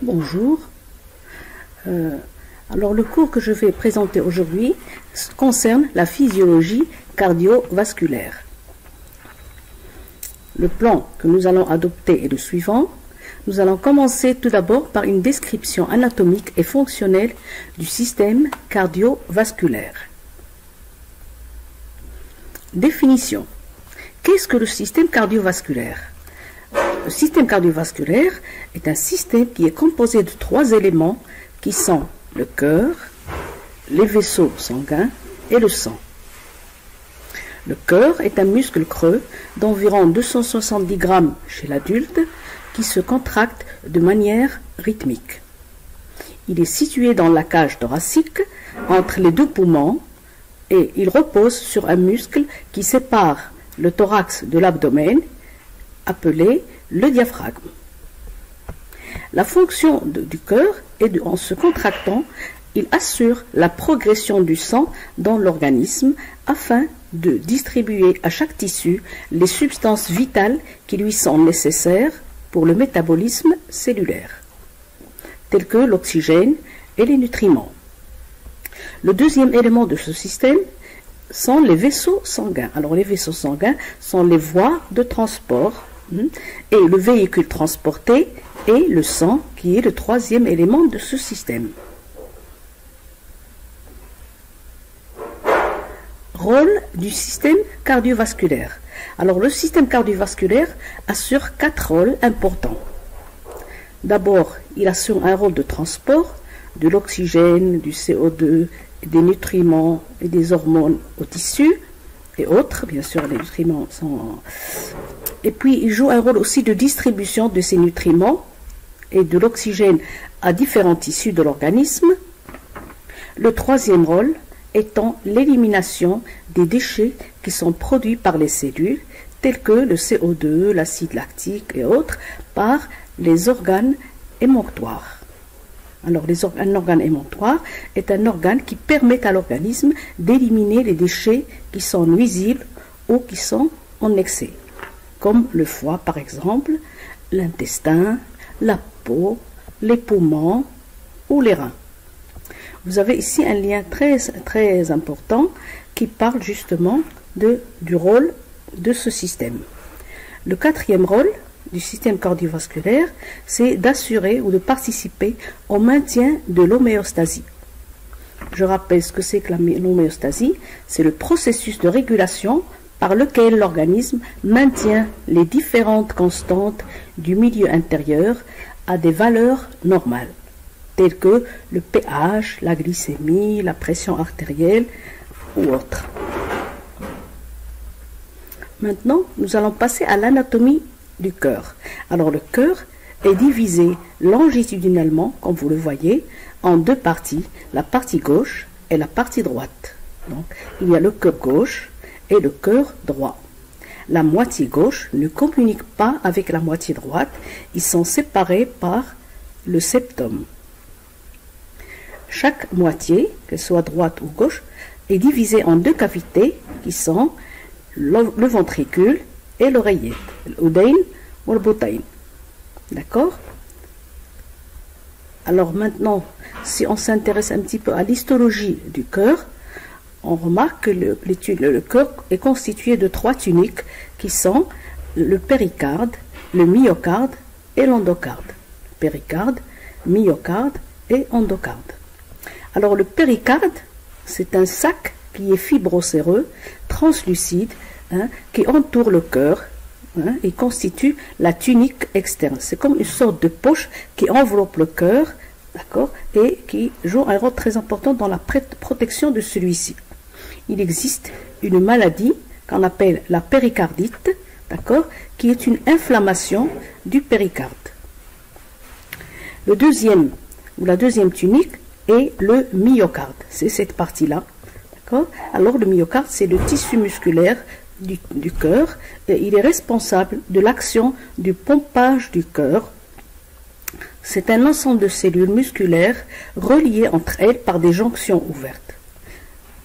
Bonjour. Alors le cours que je vais présenter aujourd'hui concerne la physiologie cardiovasculaire. Le plan que nous allons adopter est le suivant. Nous allons commencer tout d'abord par une description anatomique et fonctionnelle du système cardiovasculaire. Définition. Qu'est-ce que le système cardiovasculaire? Le système cardiovasculaire est un système qui est composé de trois éléments qui sont le cœur, les vaisseaux sanguins et le sang. Le cœur est un muscle creux d'environ 270 grammes chez l'adulte qui se contracte de manière rythmique. Il est situé dans la cage thoracique entre les deux poumons et il repose sur un muscle qui sépare le thorax de l'abdomen, appelé le diaphragme. La fonction du cœur est en se contractant, il assure la progression du sang dans l'organisme afin de distribuer à chaque tissu les substances vitales qui lui sont nécessaires pour le métabolisme cellulaire, tels que l'oxygène et les nutriments. Le deuxième élément de ce système sont les vaisseaux sanguins. Alors les vaisseaux sanguins sont les voies de transport et le véhicule transporté est le sang qui est le troisième élément de ce système. Rôle du système cardiovasculaire. Alors le système cardiovasculaire assure quatre rôles importants. D'abord, il assure un rôle de transport de l'oxygène, du CO2, des nutriments et des hormones aux tissus et autres. Bien sûr, les nutriments sont... Et puis, il joue un rôle aussi de distribution de ces nutriments et de l'oxygène à différents tissus de l'organisme. Le troisième rôle étant l'élimination des déchets qui sont produits par les cellules, tels que le CO2, l'acide lactique et autres, par les organes émonctoires. Alors, un organe émonctoire est un organe qui permet à l'organisme d'éliminer les déchets qui sont nuisibles ou qui sont en excès, comme le foie par exemple, l'intestin, la peau, les poumons ou les reins. Vous avez ici un lien très important qui parle justement du rôle de ce système. Le quatrième rôle du système cardiovasculaire, c'est d'assurer ou de participer au maintien de l'homéostasie. Je rappelle ce que c'est que l'homéostasie, c'est le processus de régulation par lequel l'organisme maintient les différentes constantes du milieu intérieur à des valeurs normales, telles que le pH, la glycémie, la pression artérielle ou autres. Maintenant, nous allons passer à l'anatomie du cœur. Alors le cœur est divisé longitudinalement, comme vous le voyez, en deux parties, la partie gauche et la partie droite. Donc, il y a le cœur gauche et le cœur droit. La moitié gauche ne communique pas avec la moitié droite, ils sont séparés par le septum. Chaque moitié, qu'elle soit droite ou gauche, est divisée en deux cavités qui sont le ventricule et l'oreiller, l'udayn ou le butain. D'accord? Alors maintenant, si on s'intéresse un petit peu à l'histologie du cœur, on remarque que le cœur est constitué de trois tuniques qui sont le péricarde, le myocarde et l'endocarde. Péricarde, myocarde et endocarde. Alors le péricarde, c'est un sac qui est fibrocéreux, translucide, qui entoure le cœur et constitue la tunique externe. C'est comme une sorte de poche qui enveloppe le cœur, d'accord, et qui joue un rôle très important dans la protection de celui-ci. Il existe une maladie qu'on appelle la péricardite, d'accord, qui est une inflammation du péricarde. La deuxième tunique est le myocarde, c'est cette partie-là, d'accord. Alors le myocarde, c'est le tissu musculaire du cœur et il est responsable de l'action du pompage du cœur. C'est un ensemble de cellules musculaires reliées entre elles par des jonctions ouvertes.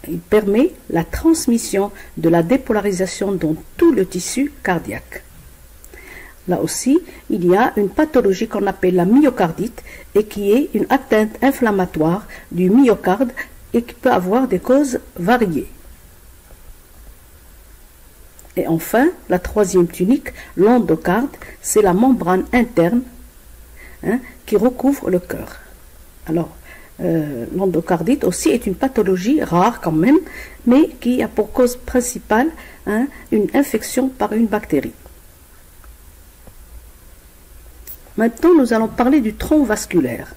Il permet la transmission de la dépolarisation dans tout le tissu cardiaque. Là aussi, il y a une pathologie qu'on appelle la myocardite et qui est une atteinte inflammatoire du myocarde et qui peut avoir des causes variées. Et enfin, la troisième tunique, l'endocarde, c'est la membrane interne qui recouvre le cœur. Alors, l'endocardite aussi est une pathologie rare quand même, mais qui a pour cause principale une infection par une bactérie. Maintenant, nous allons parler du tronc vasculaire,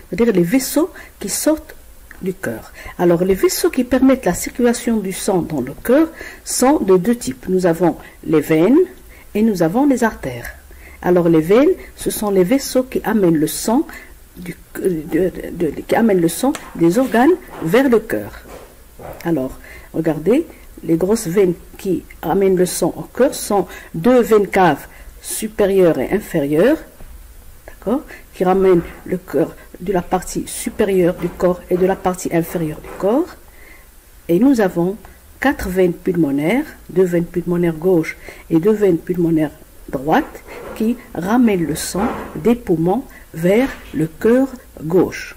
c'est-à-dire les vaisseaux qui sortent du cœur. Alors, les vaisseaux qui permettent la circulation du sang dans le cœur sont de deux types. Nous avons les veines et nous avons les artères. Alors, les veines, ce sont les vaisseaux qui amènent le sang, des organes vers le cœur. Alors, regardez, les grosses veines qui amènent le sang au cœur sont deux veines caves supérieures et inférieures, d'accord, qui ramènent le cœur de la partie supérieure du corps et de la partie inférieure du corps. Et nous avons 4 veines pulmonaires, 2 veines pulmonaires gauche et 2 veines pulmonaires droite, qui ramènent le sang des poumons vers le cœur gauche.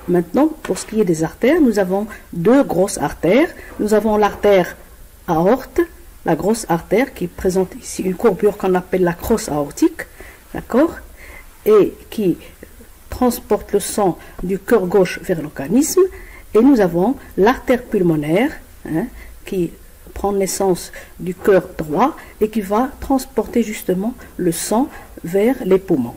Maintenant, pour ce qui est des artères, nous avons 2 grosses artères. Nous avons l'artère aorte, la grosse artère qui présente ici une courbure qu'on appelle la crosse aortique, d'accord, et qui transporte le sang du cœur gauche vers l'organisme. Et nous avons l'artère pulmonaire qui prend naissance du cœur droit et qui va transporter justement le sang vers les poumons.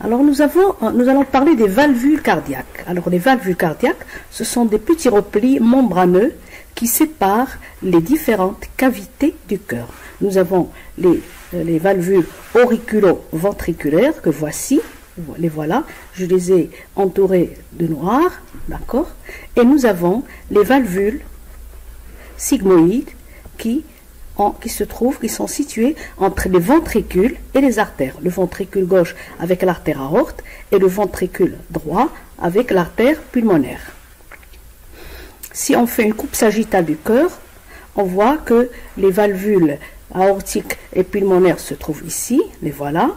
Alors nous allons parler des valvules cardiaques. Alors les valvules cardiaques, ce sont des petits replis membraneux qui séparent les différentes cavités du cœur. Nous avons les valvules auriculo-ventriculaires que voici. Les voilà, je les ai entourées de noir, d'accord. Et nous avons les valvules sigmoïdes qui sont situées entre les ventricules et les artères. Le ventricule gauche avec l'artère aorte et le ventricule droit avec l'artère pulmonaire. Si on fait une coupe sagittale du cœur, on voit que les valvules aortiques et pulmonaires se trouvent ici, les voilà.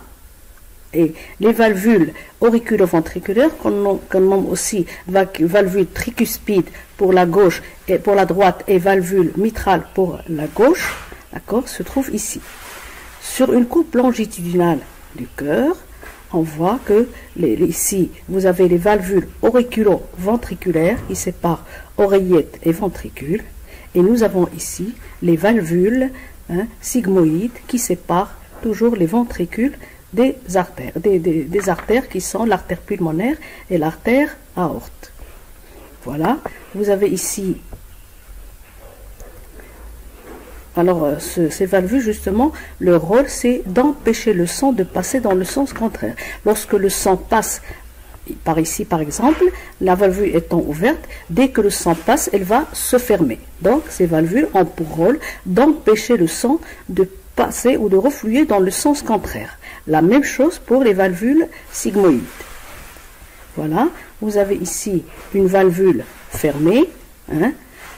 Et les valvules auriculo-ventriculaires, qu'on nomme aussi valvules tricuspides pour la gauche et pour la droite et valvules mitrales pour la gauche, d'accord, se trouvent ici. Sur une coupe longitudinale du cœur, on voit que ici, vous avez les valvules auriculo-ventriculaires qui séparent oreillette et ventricule. Et nous avons ici les valvules sigmoïdes qui séparent toujours les ventricules des artères qui sont l'artère pulmonaire et l'artère aorte. Voilà, vous avez ici, alors ces valvules justement, leur rôle c'est d'empêcher le sang de passer dans le sens contraire. Lorsque le sang passe par ici par exemple, la valvule étant ouverte, dès que le sang passe, elle va se fermer. Donc ces valvules ont pour rôle d'empêcher le sang de passer ou de refluer dans le sens contraire. La même chose pour les valvules sigmoïdes. Voilà, vous avez ici une valvule fermée,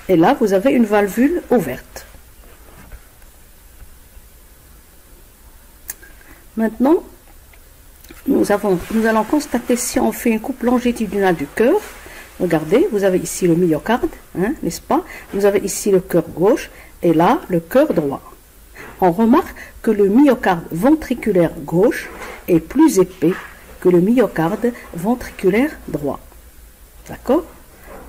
et là vous avez une valvule ouverte. Maintenant, nous allons constater si on fait une coupe longitudinale du cœur. Regardez, vous avez ici le myocarde, n'est-ce pas? Vous avez ici le cœur gauche et là le cœur droit. On remarque que le myocarde ventriculaire gauche est plus épais que le myocarde ventriculaire droit. D'accord?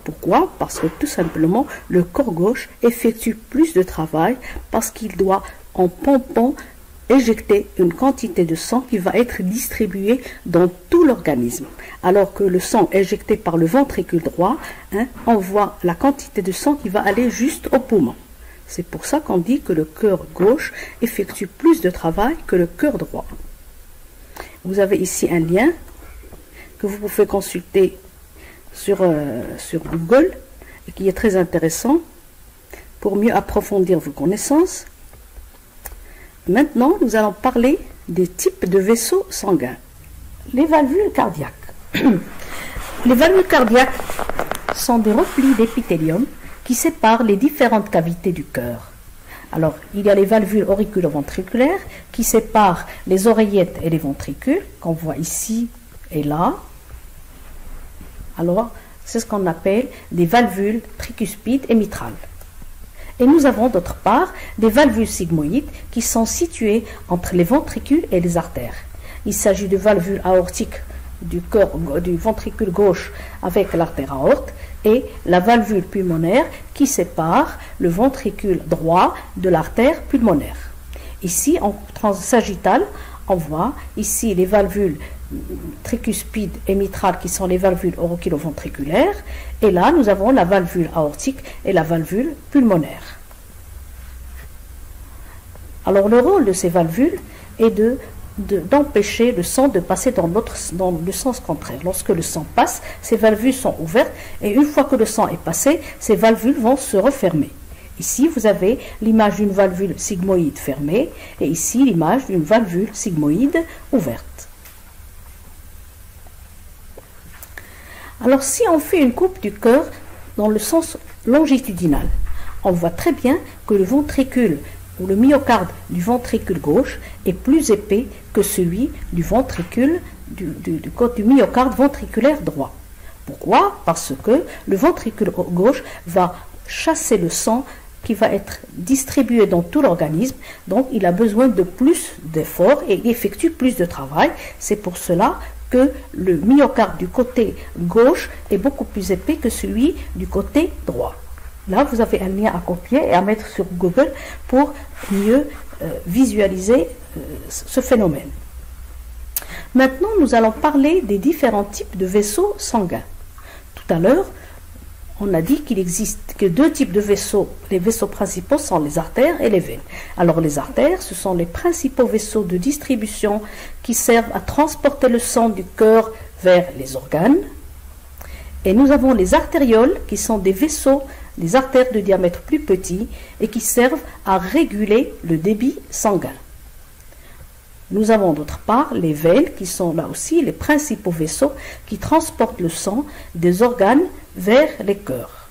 Pourquoi? Parce que tout simplement, le corps gauche effectue plus de travail parce qu'il doit, en pompant, éjecter une quantité de sang qui va être distribuée dans tout l'organisme. Alors que le sang éjecté par le ventricule droit envoie la quantité de sang qui va aller juste au poumon. C'est pour ça qu'on dit que le cœur gauche effectue plus de travail que le cœur droit. Vous avez ici un lien que vous pouvez consulter sur Google et qui est très intéressant pour mieux approfondir vos connaissances. Maintenant, nous allons parler des types de vaisseaux sanguins. Les valvules cardiaques. Les valvules cardiaques sont des replis d'épithélium qui séparent les différentes cavités du cœur. Alors, il y a les valvules auriculo-ventriculaires qui séparent les oreillettes et les ventricules, qu'on voit ici et là. Alors, c'est ce qu'on appelle des valvules tricuspides et mitrales. Et nous avons d'autre part des valvules sigmoïdes qui sont situées entre les ventricules et les artères. Il s'agit de valvules aortiques du ventricule gauche avec l'artère aorte et la valvule pulmonaire qui sépare le ventricule droit de l'artère pulmonaire. Ici, en sagittal, on voit ici les valvules tricuspides et mitrales qui sont les valvules auriculo-ventriculaires et là nous avons la valvule aortique et la valvule pulmonaire. Alors le rôle de ces valvules est d'empêcher le sang de passer dans le sens contraire. Lorsque le sang passe, ces valvules sont ouvertes et une fois que le sang est passé, ces valvules vont se refermer. Ici, vous avez l'image d'une valvule sigmoïde fermée et ici l'image d'une valvule sigmoïde ouverte. Alors, si on fait une coupe du cœur dans le sens longitudinal, on voit très bien que le ventricule ou le myocarde du ventricule gauche est plus épais que celui du ventricule du myocarde ventriculaire droit. Pourquoi? Parce que le ventricule gauche va chasser le sang qui va être distribué dans tout l'organisme, donc il a besoin de plus d'efforts et il effectue plus de travail. C'est pour cela que le myocarde du côté gauche est beaucoup plus épais que celui du côté droit. Là, vous avez un lien à copier et à mettre sur Google pour mieux visualiser ce phénomène. Maintenant, nous allons parler des différents types de vaisseaux sanguins. Tout à l'heure, on a dit qu'il existe que deux types de vaisseaux. Les vaisseaux principaux sont les artères et les veines. Alors les artères, ce sont les principaux vaisseaux de distribution qui servent à transporter le sang du cœur vers les organes. Et nous avons les artérioles qui sont des vaisseaux, des artères de diamètre plus petit et qui servent à réguler le débit sanguin. Nous avons d'autre part les veines qui sont là aussi les principaux vaisseaux qui transportent le sang des organes vers les cœurs.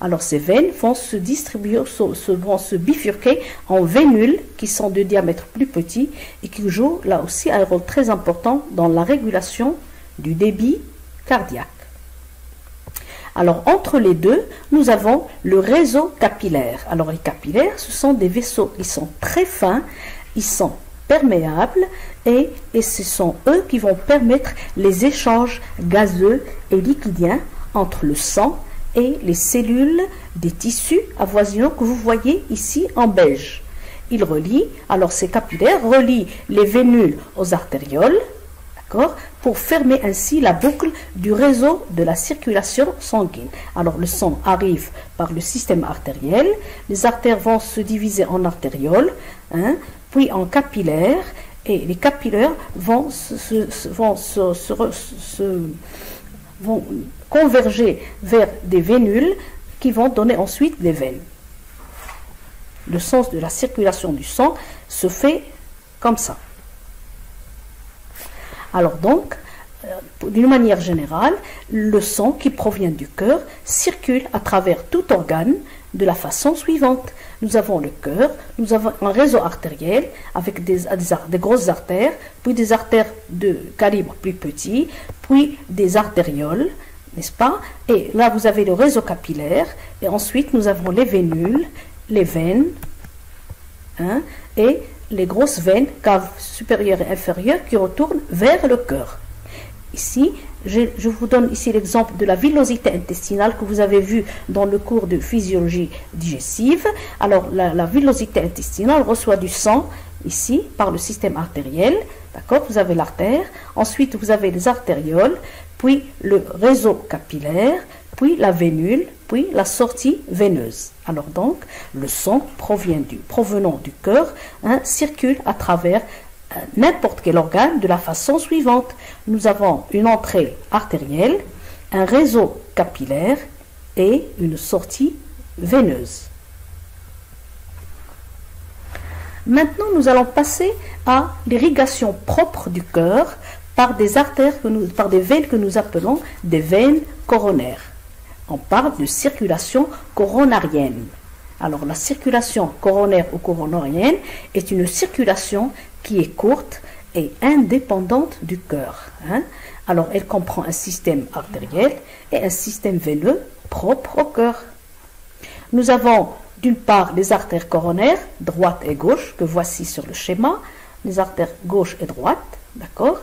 Alors ces veines vont se distribuer, vont se bifurquer en vénules qui sont de diamètre plus petit et qui jouent là aussi un rôle très important dans la régulation du débit cardiaque. Alors entre les deux, nous avons le réseau capillaire. Alors les capillaires, ce sont des vaisseaux qui sont très fins, ils sont perméables et ce sont eux qui vont permettre les échanges gazeux et liquidiens entre le sang et les cellules des tissus avoisinants que vous voyez ici en beige. Ils relient, alors ces capillaires relient les vénules aux artérioles, d'accord, pour fermer ainsi la boucle du réseau de la circulation sanguine. Alors le sang arrive par le système artériel, les artères vont se diviser en artérioles, puis en capillaires, et les capillaires vont converger vers des vénules qui vont donner ensuite des veines. Le sens de la circulation du sang se fait comme ça. Alors donc, d'une manière générale, le sang qui provient du cœur circule à travers tout organe de la façon suivante. Nous avons le cœur, nous avons un réseau artériel avec des grosses artères, puis des artères de calibre plus petit, puis des artérioles, n'est-ce pas? Et là, vous avez le réseau capillaire, et ensuite, nous avons les vénules, les veines, et les grosses veines, caves supérieures et inférieures, qui retournent vers le cœur. Ici, je vous donne ici l'exemple de la villosité intestinale que vous avez vu dans le cours de physiologie digestive. Alors, la villosité intestinale reçoit du sang, ici, par le système artériel. D'accord? Vous avez l'artère, ensuite vous avez les artérioles, puis le réseau capillaire, puis la vénule, puis la sortie veineuse. Alors donc, le sang provenant du cœur circule à travers n'importe quel organe de la façon suivante. Nous avons une entrée artérielle, un réseau capillaire et une sortie veineuse. Maintenant, nous allons passer à l'irrigation propre du cœur par des artères, par des veines que nous appelons des veines coronaires. On parle de circulation coronarienne. Alors, la circulation coronaire ou coronarienne est une circulation qui est courte et indépendante du cœur. Alors, elle comprend un système artériel et un système veineux propre au cœur. Nous avons d'une part les artères coronaires, droite et gauche, que voici sur le schéma, les artères gauche et droite, d'accord,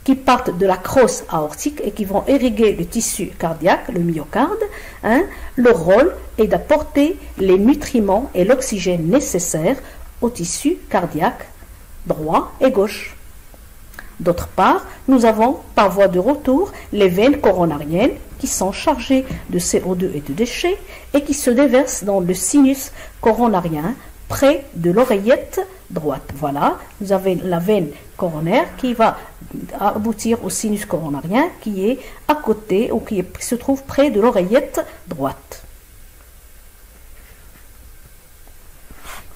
qui partent de la crosse aortique et qui vont irriguer le tissu cardiaque, le myocarde. Leur rôle est d'apporter les nutriments et l'oxygène nécessaires au tissu cardiaque droit et gauche. D'autre part, nous avons par voie de retour les veines coronariennes qui sont chargées de CO2 et de déchets et qui se déversent dans le sinus coronarien près de l'oreillette droite. Voilà, vous avez la veine coronaire qui va aboutir au sinus coronarien qui est à côté ou qui se trouve près de l'oreillette droite.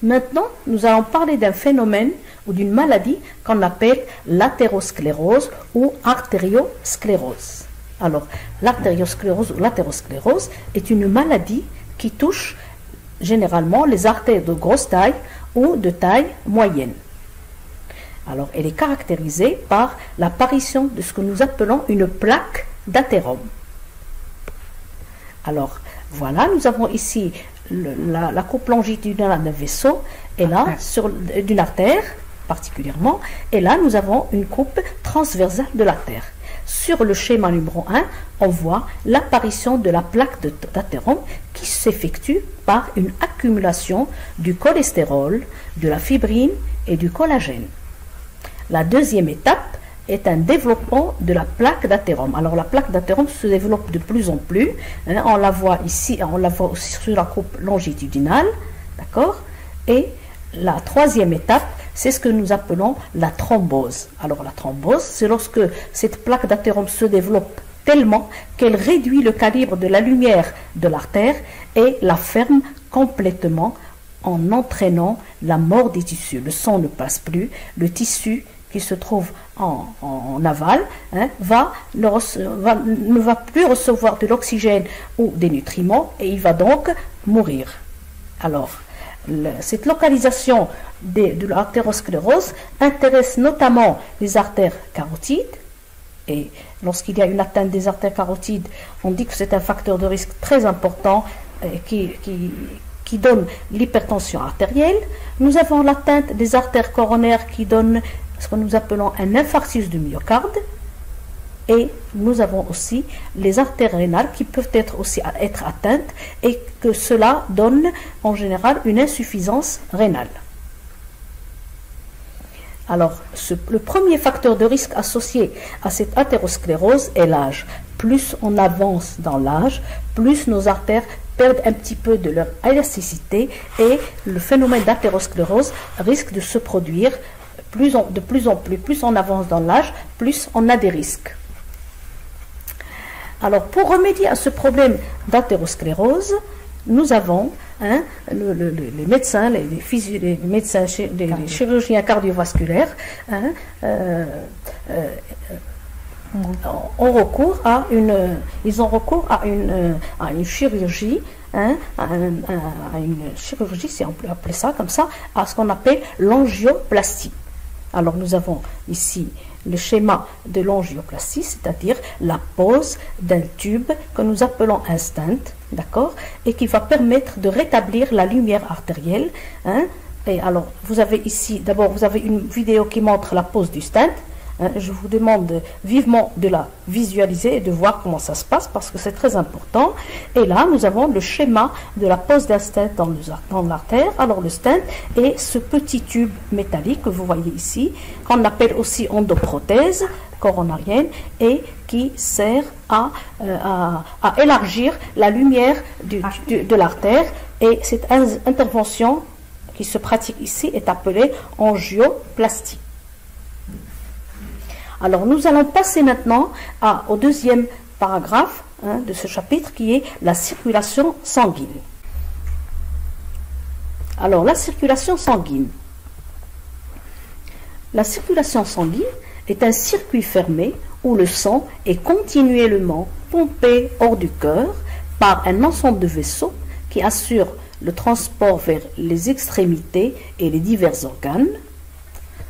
Maintenant, nous allons parler d'un phénomène ou d'une maladie qu'on appelle l'athérosclérose ou artériosclérose. Alors, l'artériosclérose ou l'athérosclérose est une maladie qui touche généralement les artères de grosse taille ou de taille moyenne. Alors, elle est caractérisée par l'apparition de ce que nous appelons une plaque d'athérome. Alors, voilà, nous avons ici la coupe longitudinale d'un vaisseau, et là, d'une artère particulièrement, et là, nous avons une coupe transversale de l'artère. Sur le schéma numéro 1, on voit l'apparition de la plaque d'athérome qui s'effectue par une accumulation du cholestérol, de la fibrine et du collagène. La deuxième étape est un développement de la plaque d'athérome. Alors la plaque d'athérome se développe de plus en plus. On la voit ici, on la voit aussi sur la coupe longitudinale, d'accord. Et la troisième étape, c'est ce que nous appelons la thrombose. Alors la thrombose, c'est lorsque cette plaque d'athérome se développe tellement qu'elle réduit le calibre de la lumière de l'artère et la ferme complètement en entraînant la mort des tissus. Le sang ne passe plus, le tissu qui se trouve en aval ne va plus recevoir de l'oxygène ou des nutriments et il va donc mourir. Alors, cette localisation de l'artérosclérose intéresse notamment les artères carotides. Et lorsqu'il y a une atteinte des artères carotides, on dit que c'est un facteur de risque très important qui donne l'hypertension artérielle. Nous avons l'atteinte des artères coronaires qui donne ce que nous appelons un infarctus du myocarde. Et nous avons aussi les artères rénales qui peuvent aussi être atteintes et que cela donne en général une insuffisance rénale. Alors, le premier facteur de risque associé à cette athérosclérose est l'âge. Plus on avance dans l'âge, plus nos artères perdent un petit peu de leur élasticité et le phénomène d'athérosclérose risque de se produire de plus en plus. Plus on avance dans l'âge, plus on a des risques. Alors, pour remédier à ce problème d'athérosclérose, nous avons les médecins, les chirurgiens cardiovasculaires ont recours à une chirurgie, si on peut appeler ça comme ça, à ce qu'on appelle l'angioplastie. Alors, nous avons ici le schéma de l'angioplastie, c'est-à-dire la pose d'un tube que nous appelons un stent, d'accord, et qui va permettre de rétablir la lumière artérielle. Et alors, vous avez ici, d'abord, vous avez une vidéo qui montre la pose du stent. Je vous demande vivement de la visualiser et de voir comment ça se passe parce que c'est très important. Et là, nous avons le schéma de la pose d'un stent dans l'artère. Alors, le stent est ce petit tube métallique que vous voyez ici, qu'on appelle aussi endoprothèse coronarienne et qui sert à élargir la lumière de l'artère. Et cette intervention qui se pratique ici est appelée angioplastie. Alors, nous allons passer maintenant au deuxième paragraphe de ce chapitre qui est la circulation sanguine. Alors, la circulation sanguine. La circulation sanguine est un circuit fermé où le sang est continuellement pompé hors du cœur par un ensemble de vaisseaux qui assurent le transport vers les extrémités et les divers organes.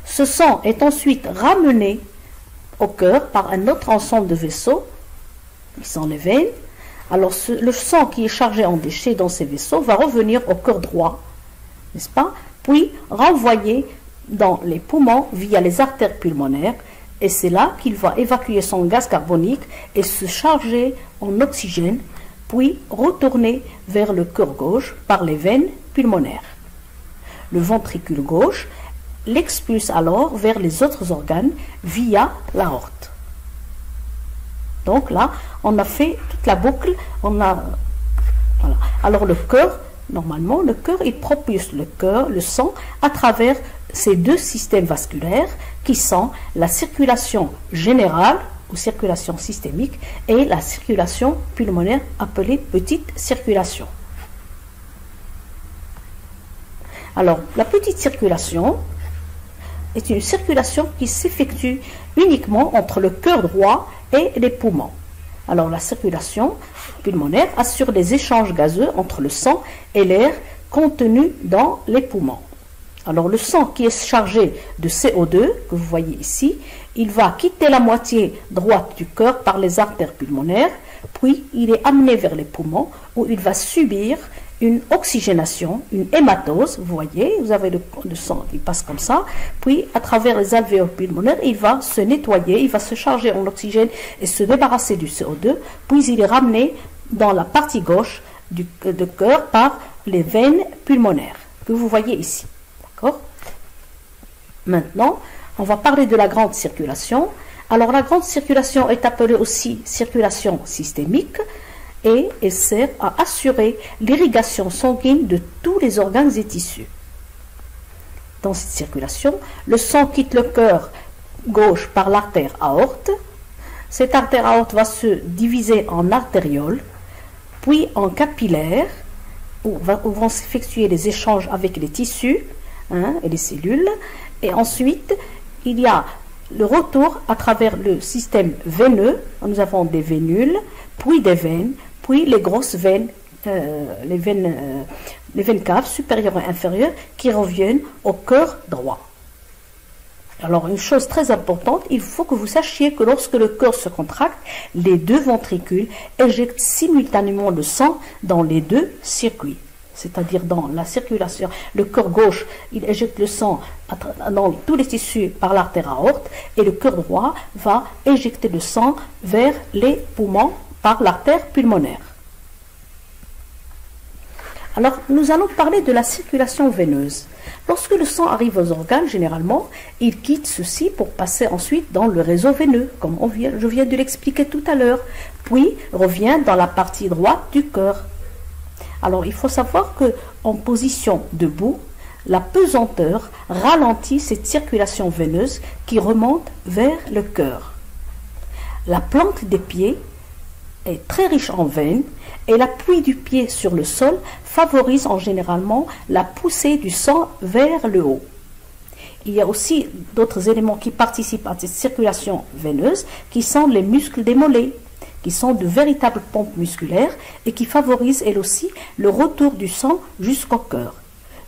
Ce sang est ensuite ramené au cœur par un autre ensemble de vaisseaux, qui sont les veines. Alors le sang qui est chargé en déchets dans ces vaisseaux va revenir au cœur droit, n'est-ce pas? Puis renvoyer dans les poumons via les artères pulmonaires, et c'est là qu'il va évacuer son gaz carbonique et se charger en oxygène, puis retourner vers le cœur gauche par les veines pulmonaires. Le ventricule gauche l'expulse alors vers les autres organes via l'aorte. Donc là, on a fait toute la boucle. Voilà. Alors le cœur, normalement, le cœur, il propulse le sang à travers ces deux systèmes vasculaires qui sont la circulation générale ou circulation systémique et la circulation pulmonaire appelée petite circulation. Alors, la petite circulation est une circulation qui s'effectue uniquement entre le cœur droit et les poumons. Alors, la circulation pulmonaire assure les échanges gazeux entre le sang et l'air contenu dans les poumons. Alors, le sang qui est chargé de CO2, que vous voyez ici, il va quitter la moitié droite du cœur par les artères pulmonaires, puis il est amené vers les poumons où il va subir une oxygénation, une hématose. Vous voyez, vous avez le sang qui passe comme ça, puis à travers les alvéoles pulmonaires, il va se nettoyer, il va se charger en oxygène et se débarrasser du CO2, puis il est ramené dans la partie gauche du cœur par les veines pulmonaires que vous voyez ici. D'accord? Maintenant, on va parler de la grande circulation. Alors, la grande circulation est appelée aussi circulation systémique et elle sert à assurer l'irrigation sanguine de tous les organes et tissus. Dans cette circulation, le sang quitte le cœur gauche par l'artère aorte. Cette artère aorte va se diviser en artérioles, puis en capillaires, où vont s'effectuer les échanges avec les tissus et les cellules. Et ensuite, il y a le retour à travers le système veineux. Nous avons des vénules, puis des veines, puis les grosses veines, les veines caves supérieures et inférieures qui reviennent au cœur droit. Alors, une chose très importante, il faut que vous sachiez que lorsque le cœur se contracte, les deux ventricules éjectent simultanément le sang dans les deux circuits. C'est-à-dire dans la circulation, le cœur gauche, il éjecte le sang dans tous les tissus par l'artère aorte, et le cœur droit va éjecter le sang vers les poumons par l'artère pulmonaire. Alors, nous allons parler de la circulation veineuse. Lorsque le sang arrive aux organes, généralement, il quitte ceux-ci pour passer ensuite dans le réseau veineux, comme je viens de l'expliquer tout à l'heure, puis revient dans la partie droite du cœur. Alors, il faut savoir qu'en position debout, la pesanteur ralentit cette circulation veineuse qui remonte vers le cœur. La plante des pieds est très riche en veines et l'appui du pied sur le sol favorise généralement la poussée du sang vers le haut. Il y a aussi d'autres éléments qui participent à cette circulation veineuse qui sont les muscles des mollets, qui sont de véritables pompes musculaires et qui favorisent elles aussi le retour du sang jusqu'au cœur.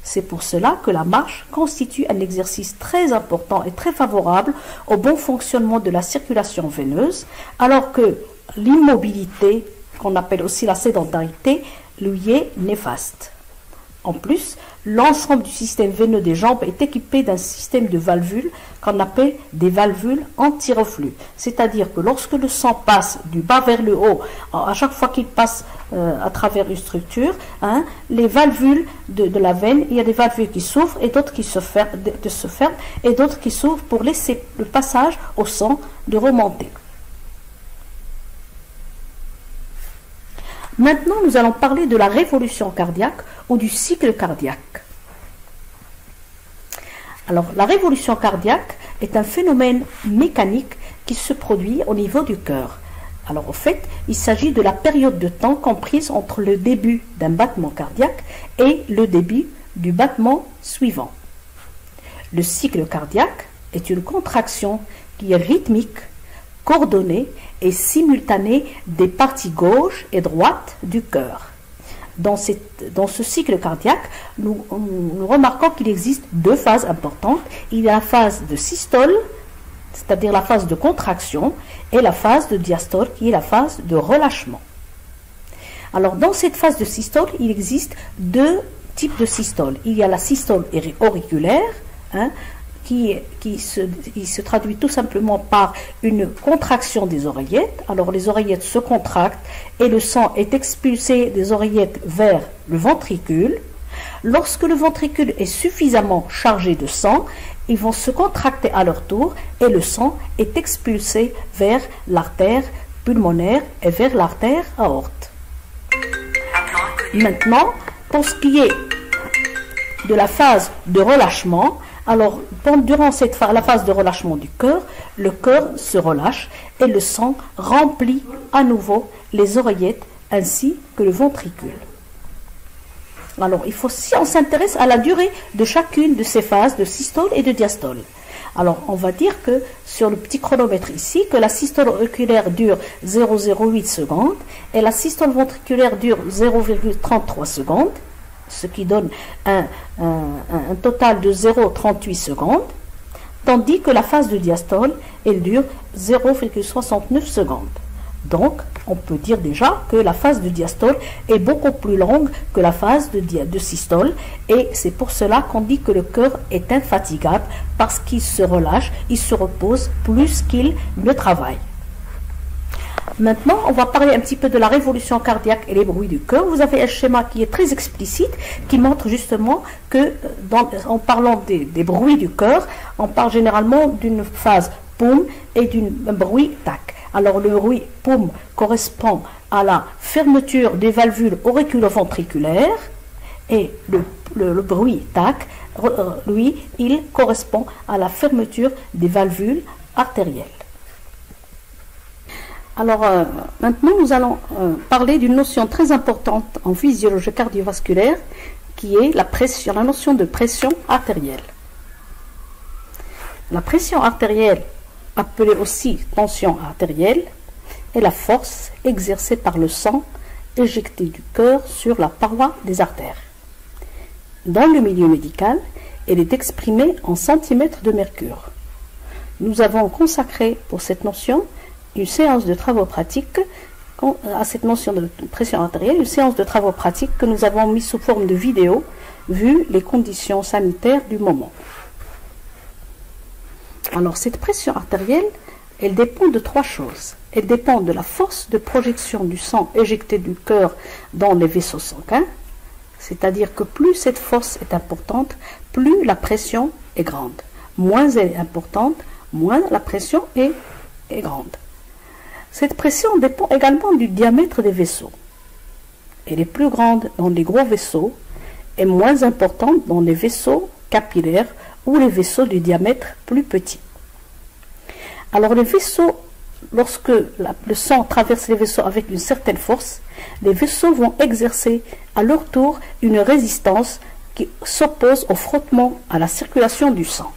C'est pour cela que la marche constitue un exercice très important et très favorable au bon fonctionnement de la circulation veineuse, alors que l'immobilité, qu'on appelle aussi la sédentarité, lui est néfaste. En plus, l'ensemble du système veineux des jambes est équipé d'un système de valvules qu'on appelle des valvules anti-reflux. C'est-à-dire que lorsque le sang passe du bas vers le haut, à chaque fois qu'il passe à travers une structure, les valvules de la veine, il y a des valvules qui s'ouvrent et d'autres qui se ferment et d'autres qui s'ouvrent pour laisser le passage au sang de remonter. Maintenant, nous allons parler de la révolution cardiaque ou du cycle cardiaque. Alors, la révolution cardiaque est un phénomène mécanique qui se produit au niveau du cœur. Alors, au fait, il s'agit de la période de temps comprise entre le début d'un battement cardiaque et le début du battement suivant. Le cycle cardiaque est une contraction qui est rythmique, coordonnée et simultanée des parties gauche et droite du cœur. Dans ce cycle cardiaque, nous remarquons qu'il existe deux phases importantes. Il y a la phase de systole, c'est-à-dire la phase de contraction, et la phase de diastole, qui est la phase de relâchement. Alors, dans cette phase de systole, il existe deux types de systole. Il y a la systole auriculaire, qui se traduit tout simplement par une contraction des oreillettes. Alors, les oreillettes se contractent et le sang est expulsé des oreillettes vers le ventricule. Lorsque le ventricule est suffisamment chargé de sang, ils vont se contracter à leur tour et le sang est expulsé vers l'artère pulmonaire et vers l'artère aorte. Maintenant, pour ce qui est de la phase de relâchement, alors durant la phase de relâchement du cœur, le cœur se relâche et le sang remplit à nouveau les oreillettes ainsi que le ventricule. Alors, si on s'intéresse à la durée de chacune de ces phases de systole et de diastole. Alors, on va dire que sur le petit chronomètre ici, que la systole auriculaire dure 0,08 secondes et la systole ventriculaire dure 0,33 secondes, ce qui donne un total de 0,38 secondes, tandis que la phase de diastole, elle dure 0,69 secondes. Donc, on peut dire déjà que la phase de diastole est beaucoup plus longue que la phase de systole, et c'est pour cela qu'on dit que le cœur est infatigable, parce qu'il se relâche, il se repose plus qu'il ne travaille. Maintenant, on va parler un petit peu de la révolution cardiaque et les bruits du cœur. Vous avez un schéma qui est très explicite, qui montre justement que, en parlant des bruits du cœur, on parle généralement d'une phase poum et d'un bruit tac. Alors, le bruit poum correspond à la fermeture des valvules auriculo-ventriculaires et le bruit tac, lui, il correspond à la fermeture des valvules artérielles. Alors, maintenant, nous allons parler d'une notion très importante en physiologie cardiovasculaire, qui est la notion de pression artérielle. La pression artérielle, appelée aussi tension artérielle, est la force exercée par le sang éjecté du cœur sur la paroi des artères. Dans le milieu médical, elle est exprimée en centimètres de mercure. Nous avons consacré pour cette notion une séance de travaux pratiques à cette notion de pression artérielle, une séance de travaux pratiques que nous avons mis sous forme de vidéo, vu les conditions sanitaires du moment. Alors, cette pression artérielle, elle dépend de trois choses. Elle dépend de la force de projection du sang éjecté du cœur dans les vaisseaux sanguins, c'est-à-dire que plus cette force est importante, plus la pression est grande. Moins elle est importante, moins la pression est grande. Cette pression dépend également du diamètre des vaisseaux. Elle est plus grande dans les gros vaisseaux et moins importante dans les vaisseaux capillaires ou les vaisseaux du diamètre plus petit. Alors les vaisseaux, lorsque le sang traverse les vaisseaux avec une certaine force, les vaisseaux vont exercer à leur tour une résistance qui s'oppose au frottement à la circulation du sang.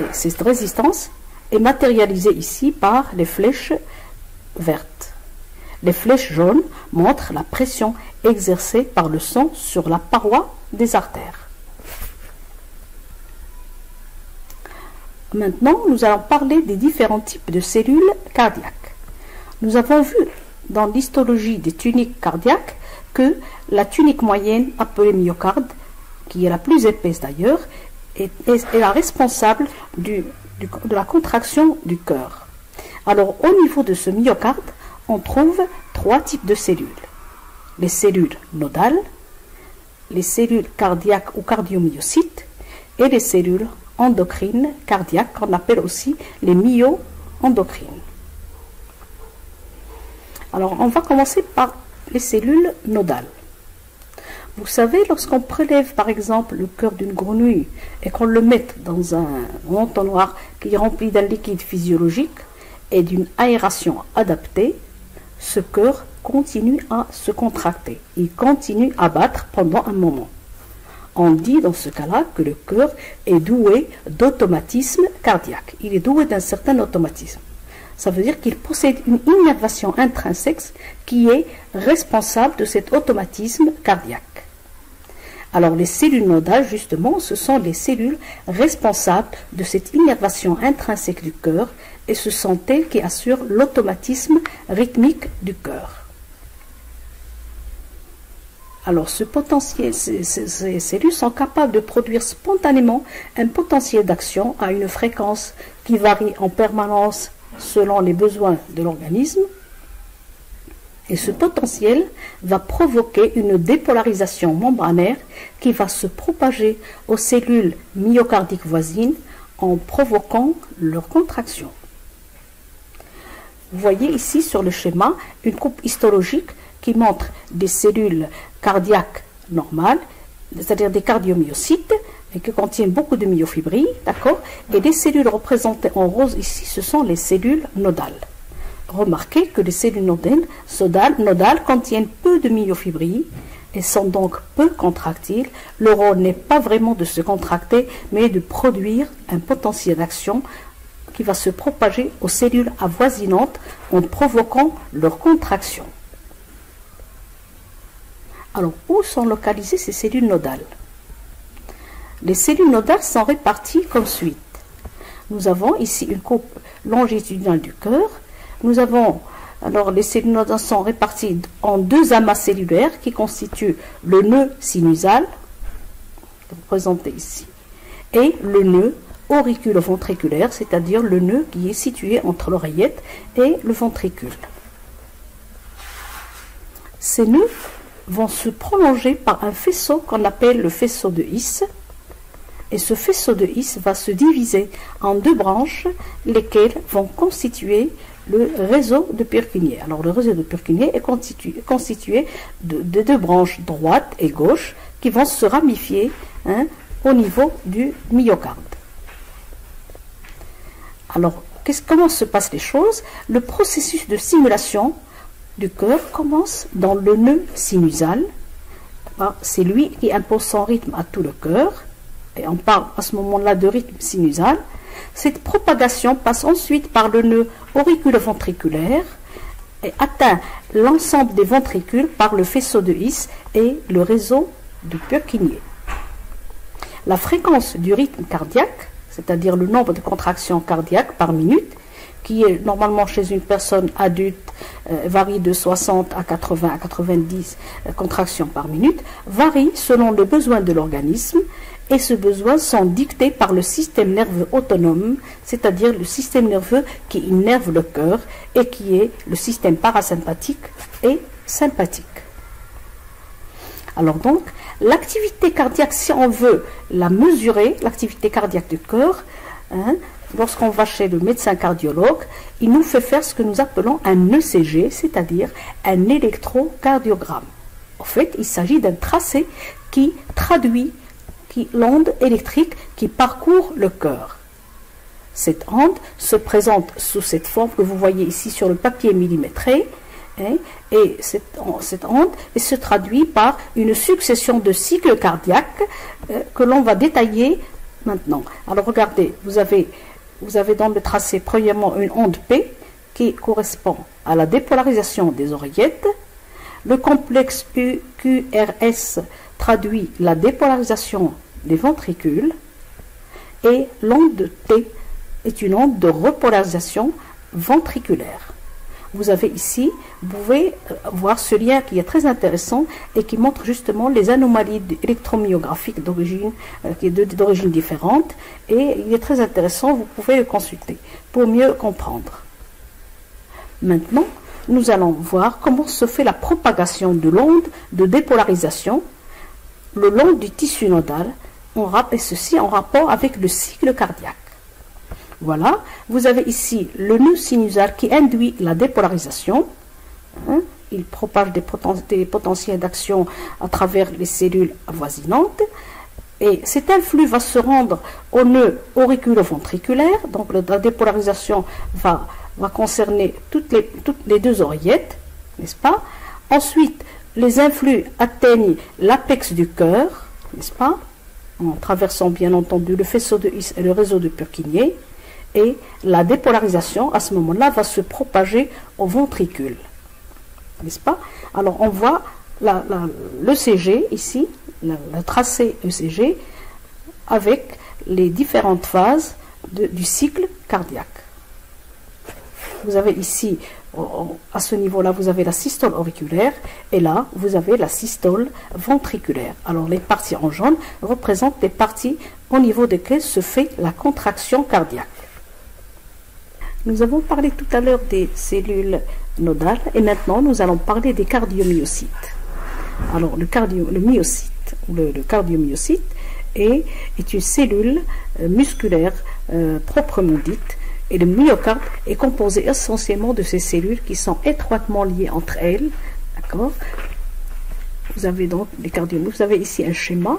Et cette résistance est matérialisée ici par les flèches vertes. Les flèches jaunes montrent la pression exercée par le sang sur la paroi des artères. Maintenant, nous allons parler des différents types de cellules cardiaques. Nous avons vu dans l'histologie des tuniques cardiaques que la tunique moyenne, appelée myocarde, qui est la plus épaisse d'ailleurs, est la responsable de la contraction du cœur. Alors, au niveau de ce myocarde, on trouve trois types de cellules. Les cellules nodales, les cellules cardiaques ou cardiomyocytes et les cellules endocrines cardiaques, qu'on appelle aussi les myo-endocrines. Alors, on va commencer par les cellules nodales. Vous savez, lorsqu'on prélève par exemple le cœur d'une grenouille et qu'on le met dans un entonnoir qui est rempli d'un liquide physiologique et d'une aération adaptée, ce cœur continue à se contracter. Il continue à battre pendant un moment. On dit dans ce cas-là que le cœur est doué d'automatisme cardiaque. Il est doué d'un certain automatisme. Ça veut dire qu'il possède une innervation intrinsèque qui est responsable de cet automatisme cardiaque. Alors les cellules nodales, justement, ce sont les cellules responsables de cette innervation intrinsèque du cœur et ce sont elles qui assurent l'automatisme rythmique du cœur. Alors ce potentiel, ces cellules sont capables de produire spontanément un potentiel d'action à une fréquence qui varie en permanence selon les besoins de l'organisme. Et ce potentiel va provoquer une dépolarisation membranaire qui va se propager aux cellules myocardiques voisines en provoquant leur contraction. Vous voyez ici sur le schéma une coupe histologique qui montre des cellules cardiaques normales, c'est-à-dire des cardiomyocytes, et qui contiennent beaucoup de myofibrilles, d'accord, et des cellules représentées en rose ici, ce sont les cellules nodales. Remarquez que les cellules nodales contiennent peu de myofibrilles et sont donc peu contractiles. Le rôle n'est pas vraiment de se contracter, mais de produire un potentiel d'action qui va se propager aux cellules avoisinantes en provoquant leur contraction. Alors, où sont localisées ces cellules nodales? Les cellules nodales sont réparties comme suit. Nous avons ici une coupe longitudinale du cœur. Nous avons, alors les cellules nodales sont réparties en deux amas cellulaires qui constituent le nœud sinusal, représenté ici, et le nœud auriculo-ventriculaire, c'est-à-dire le nœud qui est situé entre l'oreillette et le ventricule. Ces nœuds vont se prolonger par un faisceau qu'on appelle le faisceau de His. Et ce faisceau de His va se diviser en deux branches, lesquelles vont constituer le réseau de Purkinje. Alors le réseau de Purkinje est constitué de deux branches droite et gauche qui vont se ramifier au niveau du myocarde. Alors comment se passent les choses? Le processus de stimulation du cœur commence dans le nœud sinusal. C'est lui qui impose son rythme à tout le cœur. Et on parle à ce moment-là de rythme sinusal. Cette propagation passe ensuite par le nœud auriculo-ventriculaire et atteint l'ensemble des ventricules par le faisceau de His et le réseau de Purkinje. La fréquence du rythme cardiaque, c'est-à-dire le nombre de contractions cardiaques par minute, qui est normalement chez une personne adulte, varie de 60 à 80 à 90 contractions par minute, varie selon les besoins de l'organisme, et ces besoins sont dictés par le système nerveux autonome, c'est-à-dire le système nerveux qui innerve le cœur et qui est le système parasympathique et sympathique. Alors donc, l'activité cardiaque, si on veut la mesurer, l'activité cardiaque du cœur, lorsqu'on va chez le médecin cardiologue, il nous fait faire ce que nous appelons un ECG, c'est-à-dire un électrocardiogramme. En fait, il s'agit d'un tracé qui traduit l'onde électrique qui parcourt le cœur. Cette onde se présente sous cette forme que vous voyez ici sur le papier millimétré, et cette onde se traduit par une succession de cycles cardiaques que l'on va détailler maintenant. Alors regardez, vous avez dans le tracé premièrement une onde P qui correspond à la dépolarisation des oreillettes. Le complexe UQRS traduit la dépolarisation des ventricules et l'onde T est une onde de repolarisation ventriculaire. Vous avez ici, vous pouvez voir ce lien qui est très intéressant et qui montre justement les anomalies électromyographiques d'origine différente, et il est très intéressant, vous pouvez le consulter pour mieux comprendre. Maintenant, nous allons voir comment se fait la propagation de l'onde de dépolarisation le long du tissu nodal, et ceci en rapport avec le cycle cardiaque. Voilà, vous avez ici le nœud sinusal qui induit la dépolarisation. Il propage des potentiels d'action à travers les cellules avoisinantes. Et cet influx va se rendre au nœud auriculo-ventriculaire. Donc la dépolarisation va concerner toutes les deux oreillettes, n'est-ce pas? Ensuite, les influx atteignent l'apex du cœur, n'est-ce pas? En traversant bien entendu le faisceau de His et le réseau de Purkinje. et la dépolarisation à ce moment-là va se propager au ventricule, n'est-ce pas? Alors on voit l'ECG ici, le tracé ECG avec les différentes phases du cycle cardiaque. Vous avez ici, à ce niveau-là, vous avez la systole auriculaire et là, vous avez la systole ventriculaire. Alors, les parties en jaune représentent les parties au niveau desquelles se fait la contraction cardiaque. Nous avons parlé tout à l'heure des cellules nodales et maintenant, nous allons parler des cardiomyocytes. Alors, le cardiomyocyte est une cellule musculaire proprement dite. Et le myocarde est composé essentiellement de ces cellules qui sont étroitement liées entre elles. D'accord? Vous avez donc les cardiomyocytes. Vous avez ici un schéma.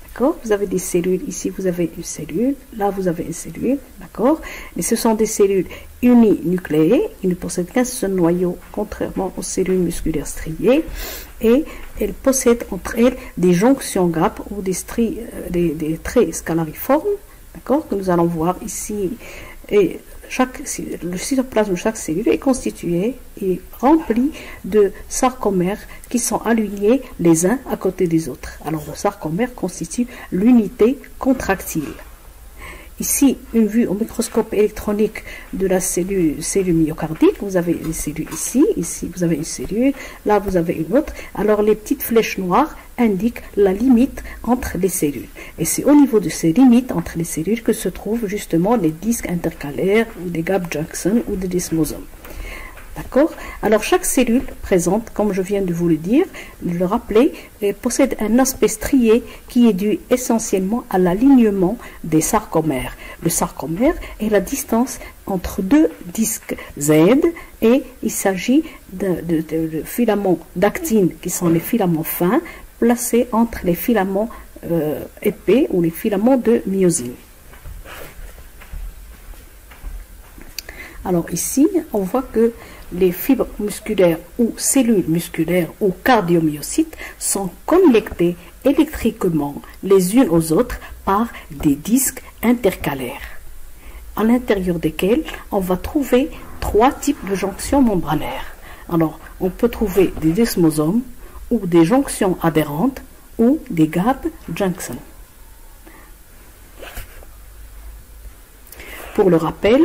D'accord? Vous avez des cellules. Ici, vous avez une cellule. Là, vous avez une cellule. D'accord? Mais ce sont des cellules uninucléées. Ils ne possèdent qu'un seul noyau, contrairement aux cellules musculaires striées. Et elles possèdent entre elles des jonctions GAP ou des traits scalariformes. D'accord? Que nous allons voir ici. Et le cytoplasme de chaque cellule est constitué et rempli de sarcomères qui sont alignés les uns à côté des autres. Alors le sarcomère constitue l'unité contractile. Ici, une vue au microscope électronique de la cellule myocardique. Vous avez une cellule ici, vous avez une cellule, là vous avez une autre. Alors les petites flèches noires indiquent la limite entre les cellules. Et c'est au niveau de ces limites entre les cellules que se trouvent justement les disques intercalaires, ou des gap junctions ou des desmosomes. D'accord? Alors chaque cellule présente, comme je viens de vous le dire, de le rappeler, possède un aspect strié qui est dû essentiellement à l'alignement des sarcomères. Le sarcomère est la distance entre deux disques Z et il s'agit de filaments d'actine qui sont les filaments fins placés entre les filaments épais ou les filaments de myosine. Alors ici, on voit que les fibres musculaires ou cellules musculaires ou cardiomyocytes sont connectées électriquement les unes aux autres par des disques intercalaires, à l'intérieur desquels on va trouver trois types de jonctions membranaires. Alors, on peut trouver des desmosomes ou des jonctions adhérentes ou des gap junctions. Pour le rappel,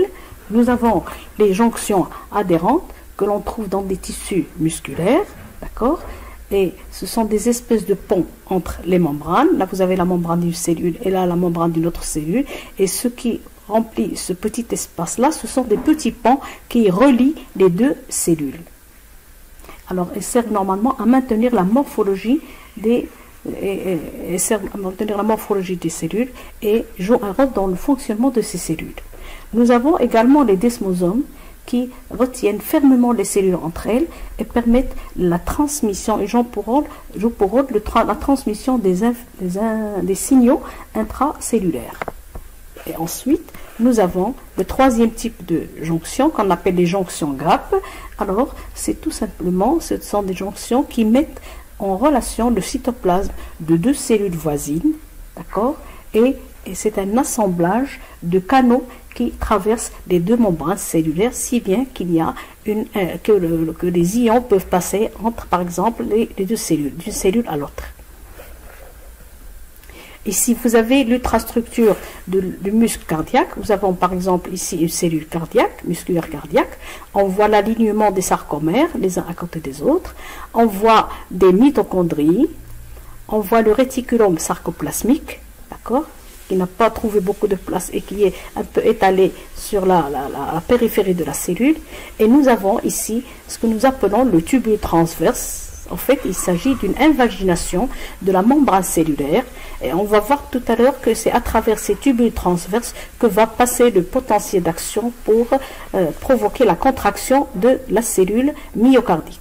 nous avons les jonctions adhérentes que l'on trouve dans des tissus musculaires, d'accord? Et ce sont des espèces de ponts entre les membranes. Là, vous avez la membrane d'une cellule et là, la membrane d'une autre cellule. Et ce qui remplit ce petit espace-là, ce sont des petits ponts qui relient les deux cellules. Alors, elles servent normalement à maintenir la morphologie des cellules et jouent un rôle dans le fonctionnement de ces cellules. Nous avons également les desmosomes qui retiennent fermement les cellules entre elles et permettent la transmission et jouent pour rôle la transmission des signaux intracellulaires. Et ensuite, nous avons le troisième type de jonction qu'on appelle les jonctions GAP. Alors, c'est tout simplement, ce sont des jonctions qui mettent en relation le cytoplasme de deux cellules voisines, d'accord, et c'est un assemblage de canaux qui traversent les deux membranes cellulaires, si bien qu'il y a que les ions peuvent passer entre, par exemple, les deux cellules, d'une cellule à l'autre. Ici, vous avez l'ultrastructure du muscle cardiaque. Nous avons par exemple ici une cellule cardiaque, musculaire cardiaque. On voit l'alignement des sarcomères, les uns à côté des autres. On voit des mitochondries. On voit le réticulum sarcoplasmique, d'accord, qui n'a pas trouvé beaucoup de place et qui est un peu étalé sur la périphérie de la cellule. Et nous avons ici ce que nous appelons le tubule transverse. En fait, il s'agit d'une invagination de la membrane cellulaire. Et on va voir tout à l'heure que c'est à travers ces tubules transverses que va passer le potentiel d'action pour provoquer la contraction de la cellule myocardique.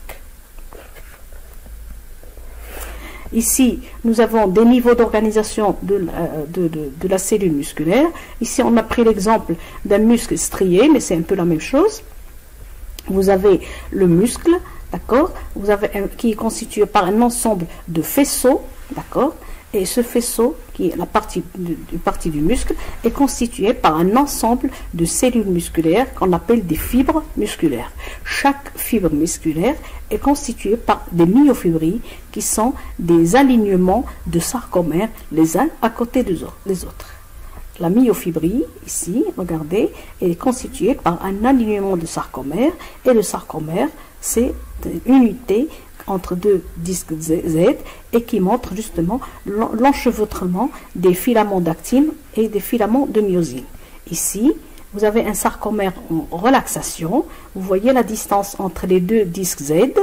Ici, nous avons des niveaux d'organisation de la cellule musculaire. Ici, on a pris l'exemple d'un muscle strié, mais c'est un peu la même chose. Vous avez le muscle, d'accord, qui est constitué par un ensemble de faisceaux, d'accord, Et ce faisceau, qui est la partie du muscle, est constitué par un ensemble de cellules musculaires qu'on appelle des fibres musculaires. Chaque fibre musculaire est constituée par des myofibrilles qui sont des alignements de sarcomères les uns à côté des autres. La myofibrille, ici, regardez, est constituée par un alignement de sarcomères, et le sarcomère, c'est une unité entre deux disques Z et qui montre justement l'enchevêtrement des filaments d'actine et des filaments de myosine. Ici, vous avez un sarcomère en relaxation. Vous voyez la distance entre les deux disques Z.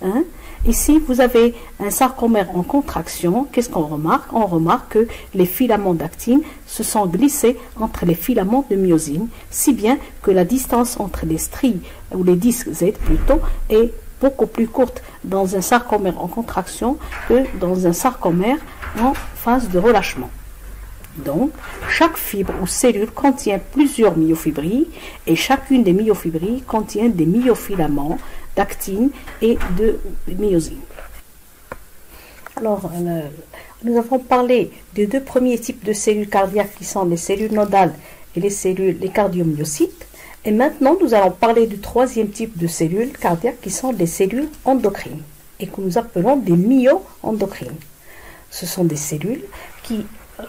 Hein. Ici, vous avez un sarcomère en contraction. Qu'est-ce qu'on remarque? On remarque que les filaments d'actine se sont glissés entre les filaments de myosine, si bien que la distance entre les stries, ou les disques Z plutôt, est beaucoup plus courte dans un sarcomère en contraction que dans un sarcomère en phase de relâchement. Donc, chaque fibre ou cellule contient plusieurs myofibrilles et chacune des myofibrilles contient des myofilaments d'actine et de myosine. Alors, nous avons parlé des deux premiers types de cellules cardiaques qui sont les cellules nodales et les cardiomyocytes. Et maintenant, nous allons parler du troisième type de cellules cardiaques qui sont les cellules endocrines et que nous appelons des myo-endocrines. Ce sont des cellules qui,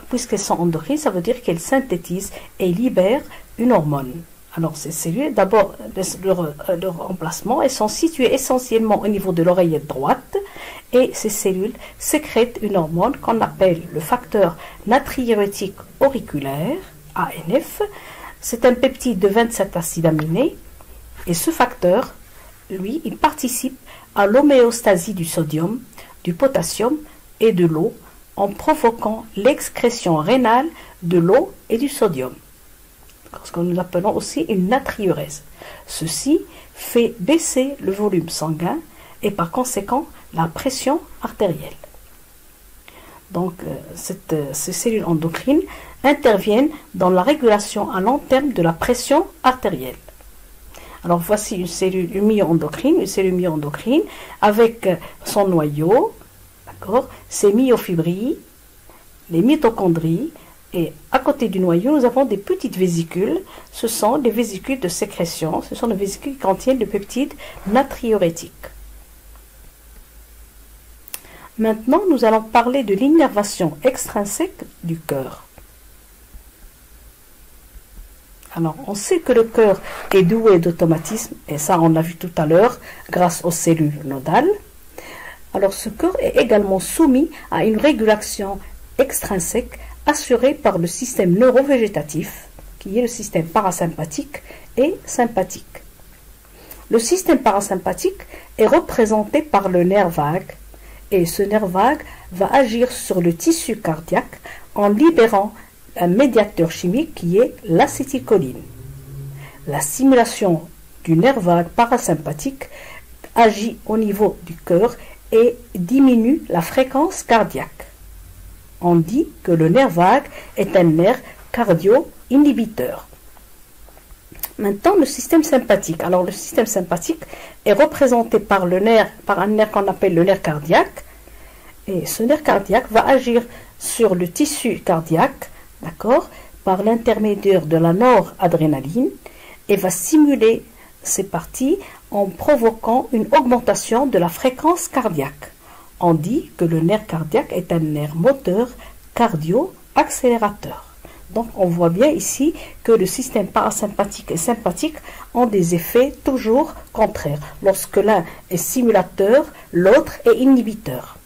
puisqu'elles sont endocrines, ça veut dire qu'elles synthétisent et libèrent une hormone. Alors ces cellules, d'abord, leur emplacement, elles sont situées essentiellement au niveau de l'oreillette droite et ces cellules sécrètent une hormone qu'on appelle le facteur natriurétique auriculaire, ANF. C'est un peptide de 27 acides aminés et ce facteur, lui, il participe à l'homéostasie du sodium, du potassium et de l'eau en provoquant l'excrétion rénale de l'eau et du sodium, ce que nous appelons aussi une natriurèse. Ceci fait baisser le volume sanguin et par conséquent la pression artérielle. Donc, ces cellules endocrines interviennent dans la régulation à long terme de la pression artérielle. Alors, voici une cellule myo-endocrine, avec son noyau, d'accord, ses myofibrilles, les mitochondries, et à côté du noyau, nous avons des petites vésicules. Ce sont des vésicules de sécrétion, ce sont des vésicules qui contiennent le peptide natriurétique. Maintenant, nous allons parler de l'innervation extrinsèque du cœur. Alors, on sait que le cœur est doué d'automatisme, et ça, on l'a vu tout à l'heure, grâce aux cellules nodales. Alors, ce cœur est également soumis à une régulation extrinsèque assurée par le système neurovégétatif, qui est le système parasympathique et sympathique. Le système parasympathique est représenté par le nerf vague, et ce nerf vague va agir sur le tissu cardiaque en libérant un médiateur chimique qui est l'acétylcholine. La stimulation du nerf vague parasympathique agit au niveau du cœur et diminue la fréquence cardiaque. On dit que le nerf vague est un nerf cardio-inhibiteur. Maintenant, le système sympathique. Alors, le système sympathique est représenté par un nerf qu'on appelle le nerf cardiaque. Et ce nerf cardiaque va agir sur le tissu cardiaque, d'accord, par l'intermédiaire de la noradrénaline et va stimuler ces parties en provoquant une augmentation de la fréquence cardiaque. On dit que le nerf cardiaque est un nerf moteur cardio-accélérateur. Donc, on voit bien ici que le système parasympathique et sympathique ont des effets toujours contraires. Lorsque l'un est stimulateur, l'autre est inhibiteur.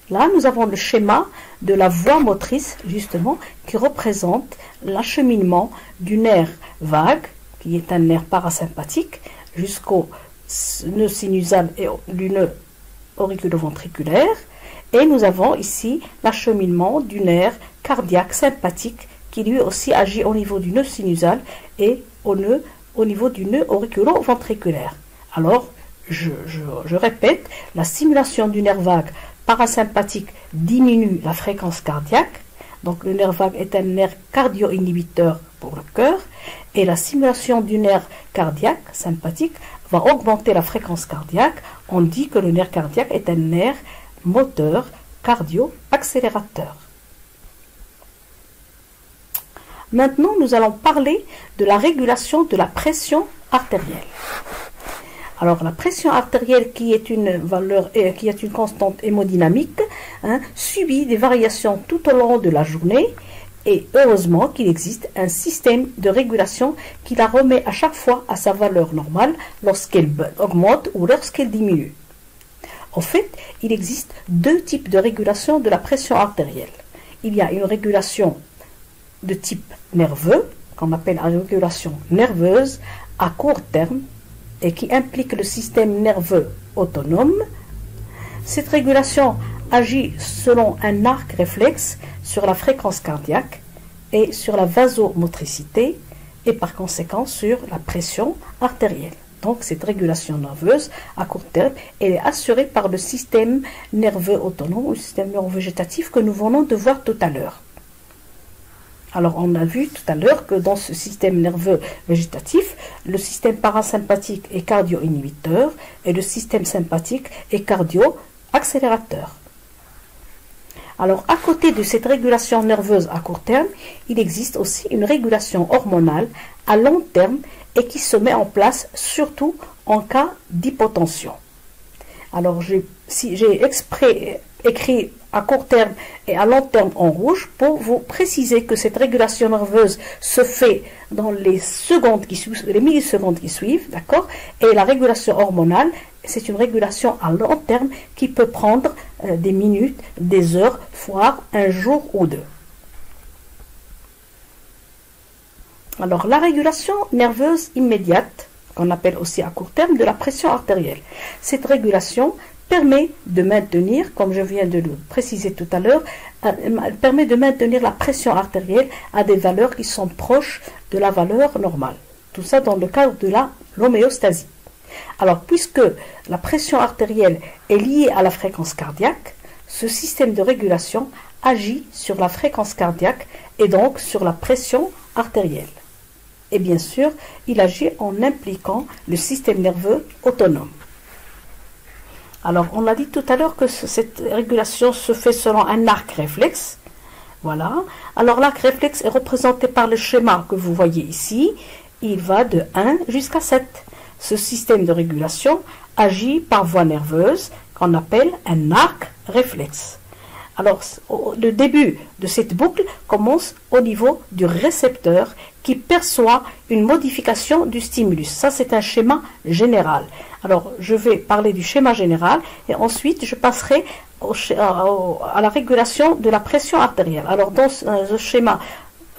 Là, nous avons le schéma de la voie motrice, justement, qui représente l'acheminement du nerf vague, qui est un nerf parasympathique, jusqu'au nœud sinusal et du nœud auriculoventriculaire. Et nous avons ici l'acheminement du nerf cardiaque sympathique qui lui aussi agit au niveau du nœud sinusal et au niveau du nœud auriculoventriculaire. Alors, je répète, la stimulation du nerf vague parasympathique diminue la fréquence cardiaque. Donc, le nerf vague est un nerf cardio-inhibiteur pour le cœur. Et la stimulation du nerf cardiaque sympathique va augmenter la fréquence cardiaque. On dit que le nerf cardiaque est un nerf moteur cardio-accélérateur. Maintenant, nous allons parler de la régulation de la pression artérielle. Alors, la pression artérielle, qui est une valeur, qui est une constante hémodynamique, subit des variations tout au long de la journée. Et heureusement qu'il existe un système de régulation qui la remet à chaque fois à sa valeur normale lorsqu'elle augmente ou lorsqu'elle diminue. En fait, il existe deux types de régulation de la pression artérielle. Il y a une régulation de type nerveux, qu'on appelle la régulation nerveuse à court terme, et qui implique le système nerveux autonome. Cette régulation agit selon un arc réflexe sur la fréquence cardiaque et sur la vasomotricité et par conséquent sur la pression artérielle. Donc cette régulation nerveuse à court terme, elle est assurée par le système nerveux autonome ou le système neurovégétatif que nous venons de voir tout à l'heure. Alors on a vu tout à l'heure que dans ce système nerveux végétatif, le système parasympathique est cardio-inhibiteur et le système sympathique est cardio-accélérateur. Alors à côté de cette régulation nerveuse à court terme, il existe aussi une régulation hormonale à long terme et qui se met en place surtout en cas d'hypotension. Alors j'ai écrit à court terme et à long terme en rouge pour vous préciser que cette régulation nerveuse se fait dans les secondes qui suivent, les millisecondes qui suivent, d'accord? Et la régulation hormonale, c'est une régulation à long terme qui peut prendre des minutes, des heures, voire un jour ou deux. Alors la régulation nerveuse immédiate, qu'on appelle aussi à court terme, de la pression artérielle. Cette régulation permet de maintenir, comme je viens de le préciser tout à l'heure, permet de maintenir la pression artérielle à des valeurs qui sont proches de la valeur normale. Tout ça dans le cadre de l'homéostasie. Alors, puisque la pression artérielle est liée à la fréquence cardiaque, ce système de régulation agit sur la fréquence cardiaque et donc sur la pression artérielle. Et bien sûr, il agit en impliquant le système nerveux autonome. Alors, on a dit tout à l'heure que cette régulation se fait selon un arc réflexe. Voilà. Alors, l'arc réflexe est représenté par le schéma que vous voyez ici. Il va de 1 jusqu'à 7. Ce système de régulation agit par voie nerveuse qu'on appelle un arc réflexe. Alors, le début de cette boucle commence au niveau du récepteur qui perçoit une modification du stimulus. Ça, c'est un schéma général. Alors, je vais parler du schéma général et ensuite, je passerai à la régulation de la pression artérielle. Alors, dans ce schéma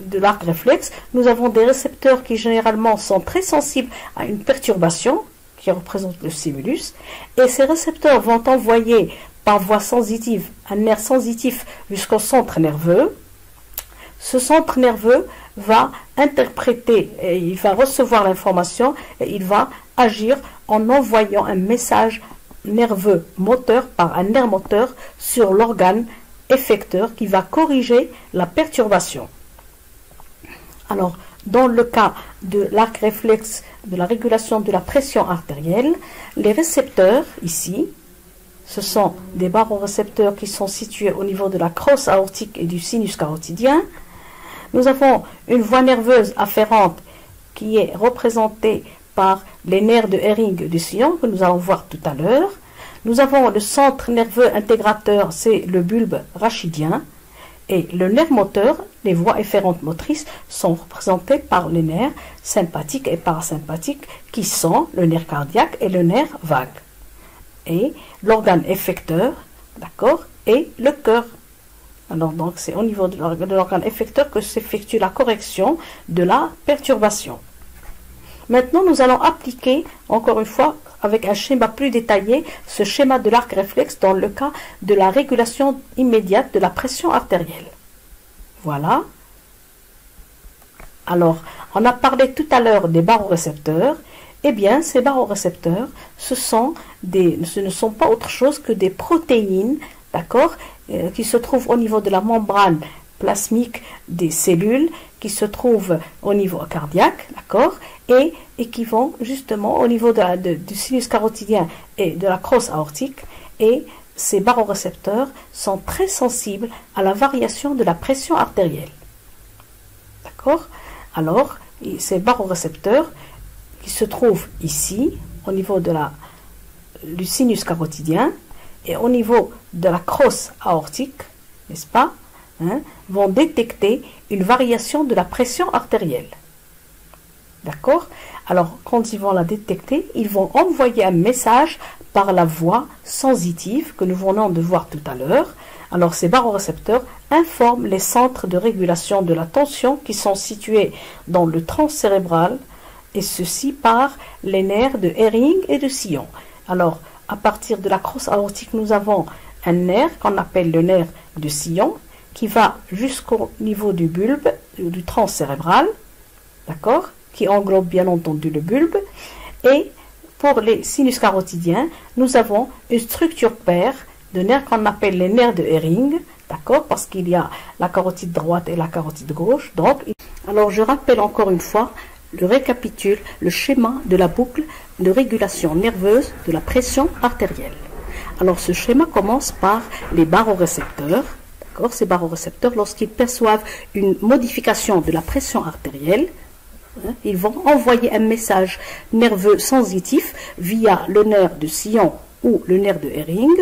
de l'arc réflexe, nous avons des récepteurs qui généralement sont très sensibles à une perturbation qui représente le stimulus. Et ces récepteurs vont envoyer par voie sensitive un nerf sensitif jusqu'au centre nerveux. Ce centre nerveux va interpréter, et il va recevoir l'information et il va agir en envoyant un message nerveux moteur par un nerf moteur sur l'organe effecteur qui va corriger la perturbation. Alors, dans le cas de l'arc réflexe de la régulation de la pression artérielle, les récepteurs ici, ce sont des barorécepteurs qui sont situés au niveau de la crosse aortique et du sinus carotidien. Nous avons une voie nerveuse afférente qui est représentée par les nerfs de Hering du sillon que nous allons voir tout à l'heure. Nous avons le centre nerveux intégrateur, c'est le bulbe rachidien. Et le nerf moteur, les voies efférentes motrices, sont représentées par les nerfs sympathiques et parasympathiques qui sont le nerf cardiaque et le nerf vague. Et l'organe effecteur, d'accord, et le cœur. Alors, donc, c'est au niveau de l'organe effecteur que s'effectue la correction de la perturbation. Maintenant, nous allons appliquer, encore une fois, avec un schéma plus détaillé, ce schéma de l'arc réflexe dans le cas de la régulation immédiate de la pression artérielle. Voilà. Alors, on a parlé tout à l'heure des barorécepteurs. Eh bien, ces barorécepteurs, ce ne sont pas autre chose que des protéines, d'accord, qui se trouvent au niveau de la membrane plasmique des cellules, qui se trouvent au niveau cardiaque, d'accord, et qui vont justement au niveau du sinus carotidien et de la crosse aortique, et ces barorécepteurs sont très sensibles à la variation de la pression artérielle. D'accord? Alors, ces barorécepteurs qui se trouvent ici, au niveau du sinus carotidien et au niveau de la crosse aortique, n'est-ce pas, hein, vont détecter une variation de la pression artérielle. D'accord? Alors, quand ils vont la détecter, ils vont envoyer un message par la voie sensitive que nous venons de voir tout à l'heure. Alors, ces barorécepteurs informent les centres de régulation de la tension qui sont situés dans le tronc cérébral, et ceci par les nerfs de Hering et de Sillon. Alors, à partir de la crosse aortique, nous avons un nerf qu'on appelle le nerf de Sillon qui va jusqu'au niveau du bulbe, du tronc cérébral, d'accord, qui englobe bien entendu le bulbe. Et pour les sinus carotidiens, nous avons une structure paire de nerfs qu'on appelle les nerfs de Hering, d'accord, parce qu'il y a la carotide droite et la carotide gauche. Donc, alors je rappelle encore une fois, je récapitule le schéma de la boucle de régulation nerveuse de la pression artérielle. Alors ce schéma commence par les barorécepteurs. D'accord, ces barorécepteurs, lorsqu'ils perçoivent une modification de la pression artérielle, ils vont envoyer un message nerveux sensitif via le nerf de Sillon ou le nerf de Hering,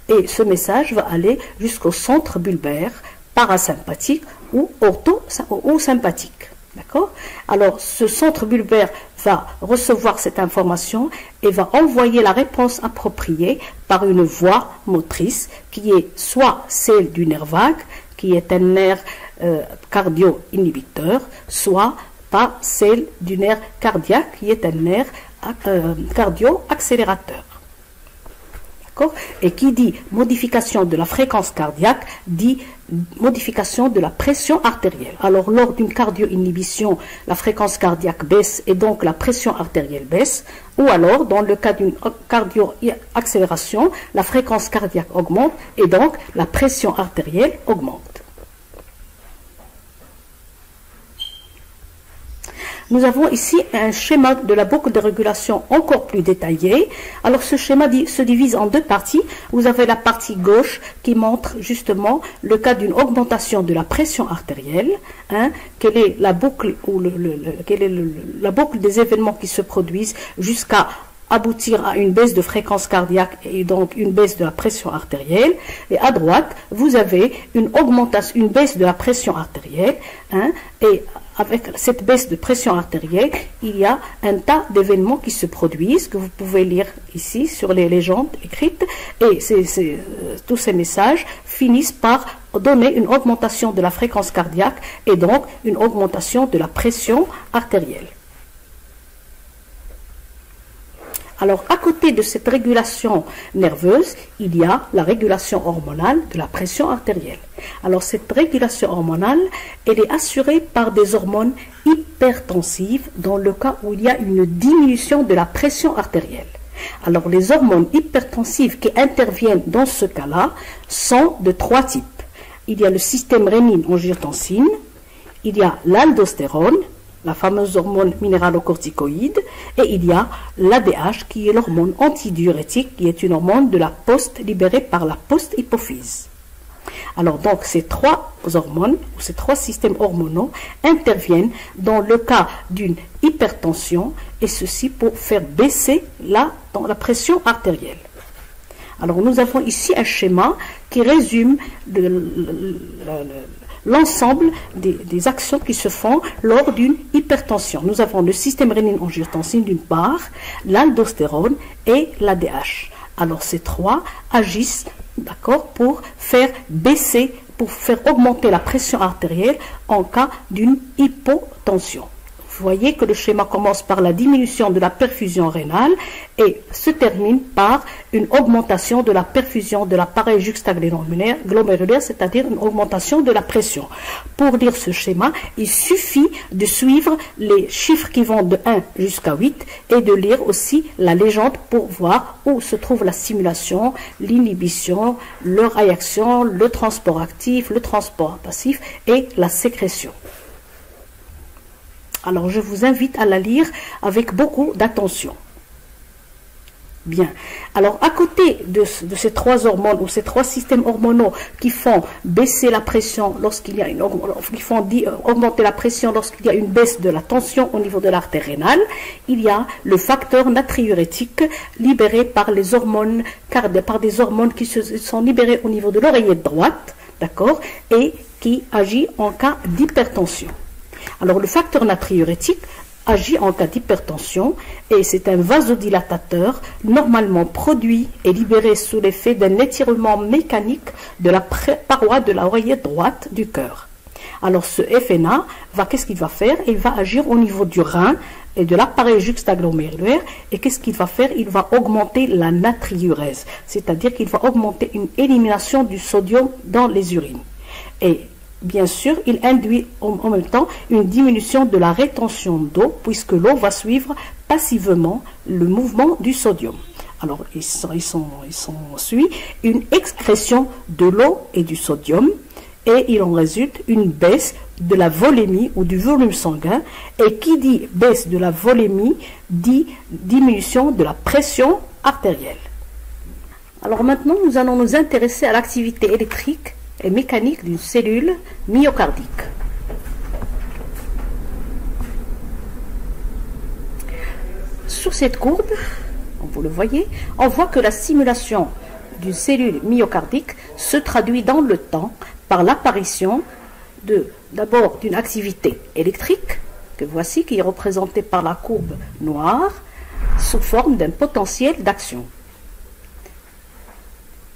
et ce message va aller jusqu'au centre bulbaire, parasympathique ou orthosympathique. D'accord? Alors, ce centre bulbaire va recevoir cette information et va envoyer la réponse appropriée par une voie motrice qui est soit celle du nerf vague, qui est un nerf cardio-inhibiteur, soit pas celle du nerf cardiaque, qui est un nerf cardio-accélérateur. Et qui dit modification de la fréquence cardiaque, dit modification de la pression artérielle. Alors, lors d'une cardio-inhibition, la fréquence cardiaque baisse et donc la pression artérielle baisse. Ou alors, dans le cas d'une cardio-accélération, la fréquence cardiaque augmente et donc la pression artérielle augmente. Nous avons ici un schéma de la boucle de régulation encore plus détaillé. Alors ce schéma se divise en deux parties. Vous avez la partie gauche qui montre justement le cas d'une augmentation de la pression artérielle. Quelle est la boucle ou la boucle des événements qui se produisent jusqu'à aboutir à une baisse de fréquence cardiaque et donc une baisse de la pression artérielle. Et à droite, vous avez une baisse de la pression artérielle, et avec cette baisse de pression artérielle, il y a un tas d'événements qui se produisent, que vous pouvez lire ici sur les légendes écrites, et tous ces messages finissent par donner une augmentation de la fréquence cardiaque et donc une augmentation de la pression artérielle. Alors, à côté de cette régulation nerveuse, il y a la régulation hormonale de la pression artérielle. Alors, cette régulation hormonale, elle est assurée par des hormones hypertensives dans le cas où il y a une diminution de la pression artérielle. Alors, les hormones hypertensives qui interviennent dans ce cas-là sont de trois types. Il y a le système rénine-angiotensine, il y a l'aldostérone, la fameuse hormone minéralocorticoïde, et il y a l'ADH qui est l'hormone antidiurétique, qui est une hormone de la poste libérée par la post-hypophyse. Alors donc ces trois hormones, ou ces trois systèmes hormonaux interviennent dans le cas d'une hypertension, et ceci pour faire baisser la pression artérielle. Alors nous avons ici un schéma qui résume l'ensemble des actions qui se font lors d'une hypertension. Nous avons le système rénine-angiotensine d'une part, l'aldostérone et l'ADH. Alors ces trois agissent, d'accord, pour faire baisser, pour faire augmenter la pression artérielle en cas d'une hypotension. Vous voyez que le schéma commence par la diminution de la perfusion rénale et se termine par une augmentation de la perfusion de l'appareil juxtaglomérulaire, c'est-à-dire une augmentation de la pression. Pour lire ce schéma, il suffit de suivre les chiffres qui vont de 1 jusqu'à 8 et de lire aussi la légende pour voir où se trouve la stimulation, l'inhibition, leur réaction, le transport actif, le transport passif et la sécrétion. Alors, je vous invite à la lire avec beaucoup d'attention. Bien. Alors, à côté de ces trois hormones ou ces trois systèmes hormonaux qui font baisser la pression lorsqu'il y a une augmenter la pression lorsqu'il y a une baisse de la tension au niveau de l'artère rénale, il y a le facteur natriurétique libéré par les hormones, par des hormones qui sont libérées au niveau de l'oreillette droite, d'accord, et qui agit en cas d'hypertension. Alors, le facteur natriurétique agit en cas d'hypertension et c'est un vasodilatateur normalement produit et libéré sous l'effet d'un étirement mécanique de la paroi de l'oreillette droite du cœur. Alors ce FNA, qu'est-ce qu'il va faire? Il va agir au niveau du rein et de l'appareil juxtaglomérulaire et qu'est-ce qu'il va faire? Il va augmenter la natriurèse, c'est-à-dire qu'il va augmenter une élimination du sodium dans les urines. Et bien sûr, il induit en même temps une diminution de la rétention d'eau puisque l'eau va suivre passivement le mouvement du sodium. Alors, il s'ensuit une excrétion de l'eau et du sodium et il en résulte une baisse de la volémie ou du volume sanguin. Et qui dit baisse de la volémie dit diminution de la pression artérielle. Alors maintenant, nous allons nous intéresser à l'activité électrique et mécanique d'une cellule myocardique. Sur cette courbe, vous le voyez, on voit que la stimulation d'une cellule myocardique se traduit dans le temps par l'apparition d'abord d'une activité électrique, que voici, qui est représentée par la courbe noire, sous forme d'un potentiel d'action.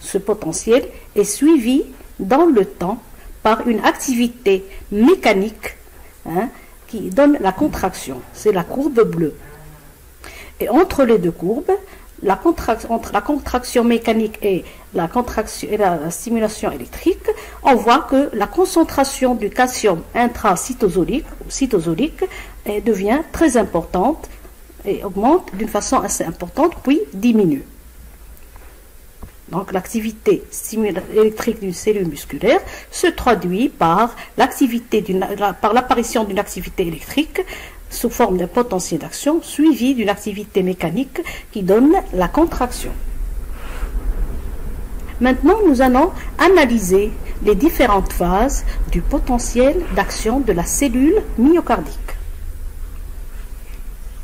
Ce potentiel est suivi dans le temps par une activité mécanique qui donne la contraction. C'est la courbe bleue. Et entre les deux courbes, entre la contraction mécanique et la stimulation électrique, on voit que la concentration du calcium intracytosolique devient très importante et augmente d'une façon assez importante, puis diminue. Donc l'activité électrique d'une cellule musculaire se traduit par l'apparition d'une activité électrique sous forme d'un potentiel d'action suivi d'une activité mécanique qui donne la contraction. Maintenant, nous allons analyser les différentes phases du potentiel d'action de la cellule myocardique.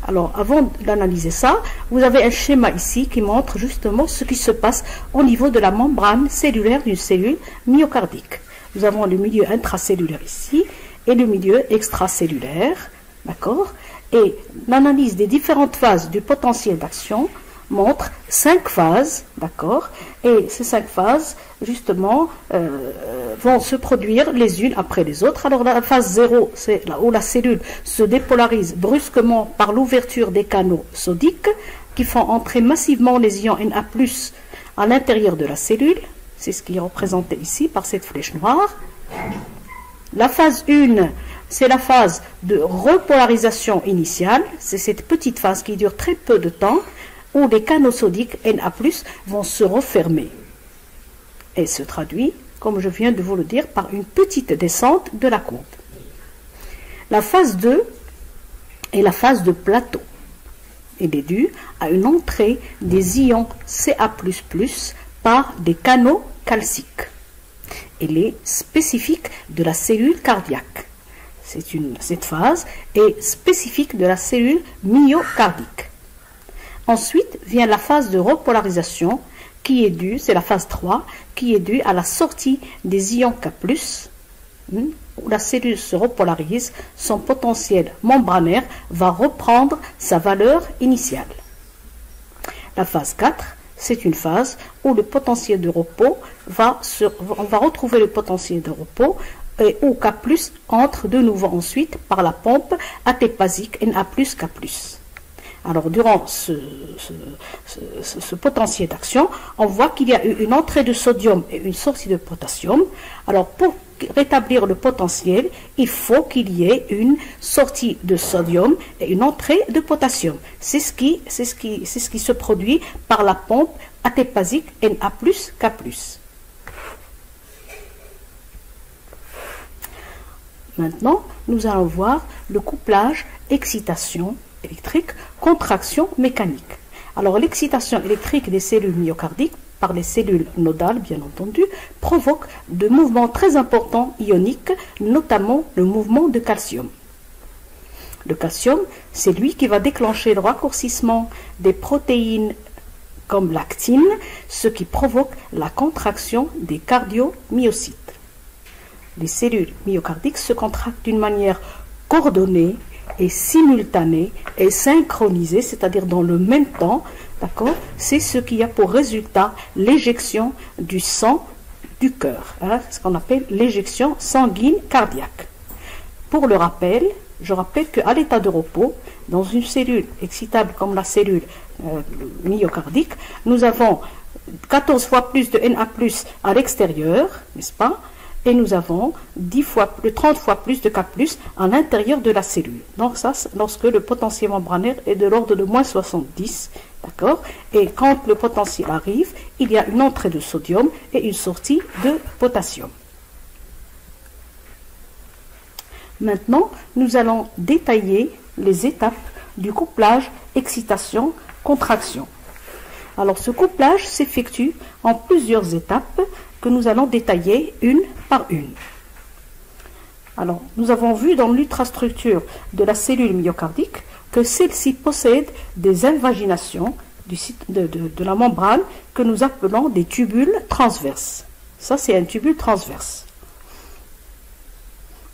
Alors, avant d'analyser ça, vous avez un schéma ici qui montre justement ce qui se passe au niveau de la membrane cellulaire d'une cellule myocardique. Nous avons le milieu intracellulaire ici et le milieu extracellulaire, d'accord? Et l'analyse des différentes phases du potentiel d'action montre 5 phases, d'accord? Et ces 5 phases, justement, vont se produire les unes après les autres. Alors la phase 0, c'est là où la cellule se dépolarise brusquement par l'ouverture des canaux sodiques qui font entrer massivement les ions Na+, à l'intérieur de la cellule. C'est ce qui est représenté ici par cette flèche noire. La phase 1, c'est la phase de repolarisation initiale. C'est cette petite phase qui dure très peu de temps, où les canaux sodiques Na+, vont se refermer. Et se traduit, comme je viens de vous le dire, par une petite descente de la courbe. La phase 2 est la phase de plateau. Elle est due à une entrée des ions Ca++ par des canaux calciques. Elle est spécifique de la cellule cardiaque. Cette phase est spécifique de la cellule myocardique. Ensuite vient la phase de repolarisation qui est due, c'est la phase 3, qui est due à la sortie des ions K+, où la cellule se repolarise, son potentiel membranaire va reprendre sa valeur initiale. La phase 4, c'est une phase où le potentiel de repos on va retrouver le potentiel de repos et où K+ entre de nouveau ensuite par la pompe atéphasique Na+K+. Alors, durant ce potentiel d'action, on voit qu'il y a une entrée de sodium et une sortie de potassium. Alors, pour rétablir le potentiel, il faut qu'il y ait une sortie de sodium et une entrée de potassium. C'est ce qui se produit par la pompe atéphasique Na+K+. Maintenant, nous allons voir le couplage excitation électrique, contraction mécanique. Alors l'excitation électrique des cellules myocardiques par les cellules nodales, bien entendu, provoque de mouvements très importants ioniques, notamment le mouvement de calcium. Le calcium, c'est lui qui va déclencher le raccourcissement des protéines comme l'actine, ce qui provoque la contraction des cardiomyocytes. Les cellules myocardiques se contractent d'une manière coordonnée et simultanée et synchronisée, c'est-à-dire dans le même temps, d'accord? C'est ce qui a pour résultat l'éjection du sang du cœur, hein, ce qu'on appelle l'éjection sanguine cardiaque. Pour le rappel, je rappelle qu'à l'état de repos, dans une cellule excitable comme la cellule myocardique, nous avons 14 fois plus de Na+ à l'extérieur, n'est-ce pas? Et nous avons 30 fois plus de K+ à l'intérieur de la cellule. Donc ça, lorsque le potentiel membranaire est de l'ordre de moins 70, d'accord? Et quand le potentiel arrive, il y a une entrée de sodium et une sortie de potassium. Maintenant, nous allons détailler les étapes du couplage excitation-contraction. Alors, ce couplage s'effectue en plusieurs étapes que nous allons détailler une par une. Alors, nous avons vu dans l'ultrastructure de la cellule myocardique que celle-ci possède des invaginations de la membrane que nous appelons des tubules transverses. Ça, c'est un tubule transverse.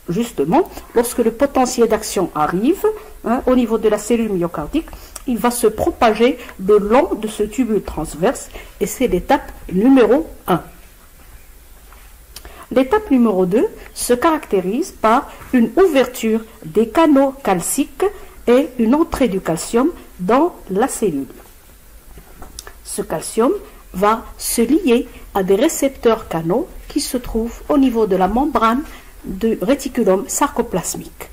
Justement, lorsque le potentiel d'action arrive, hein, au niveau de la cellule myocardique, il va se propager le long de ce tubule transverse et c'est l'étape numéro 1. L'étape numéro 2 se caractérise par une ouverture des canaux calciques et une entrée du calcium dans la cellule. Ce calcium va se lier à des récepteurs canaux qui se trouvent au niveau de la membrane du réticulum sarcoplasmique.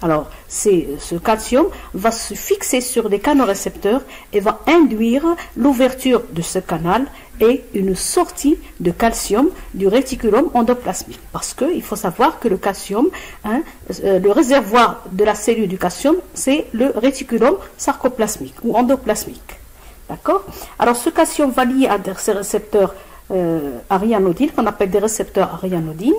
Alors, ce calcium va se fixer sur des canaux récepteurs et va induire l'ouverture de ce canal et une sortie de calcium du réticulum endoplasmique. Parce qu'il faut savoir que le calcium, hein, le réservoir de la cellule du calcium, c'est le réticulum sarcoplasmique ou endoplasmique. D'accord? Alors, ce calcium va lier à ces récepteurs arianodines, qu'on appelle des récepteurs arianodines.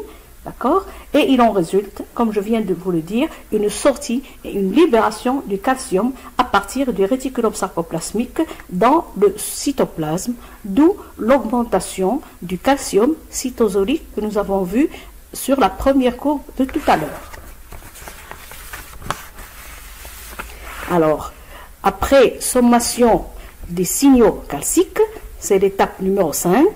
D'accord? Et il en résulte, comme je viens de vous le dire, une sortie et une libération du calcium à partir du réticulum sarcoplasmique dans le cytoplasme, d'où l'augmentation du calcium cytosolique que nous avons vu sur la première courbe de tout à l'heure. Alors, après sommation des signaux calciques, c'est l'étape numéro 5,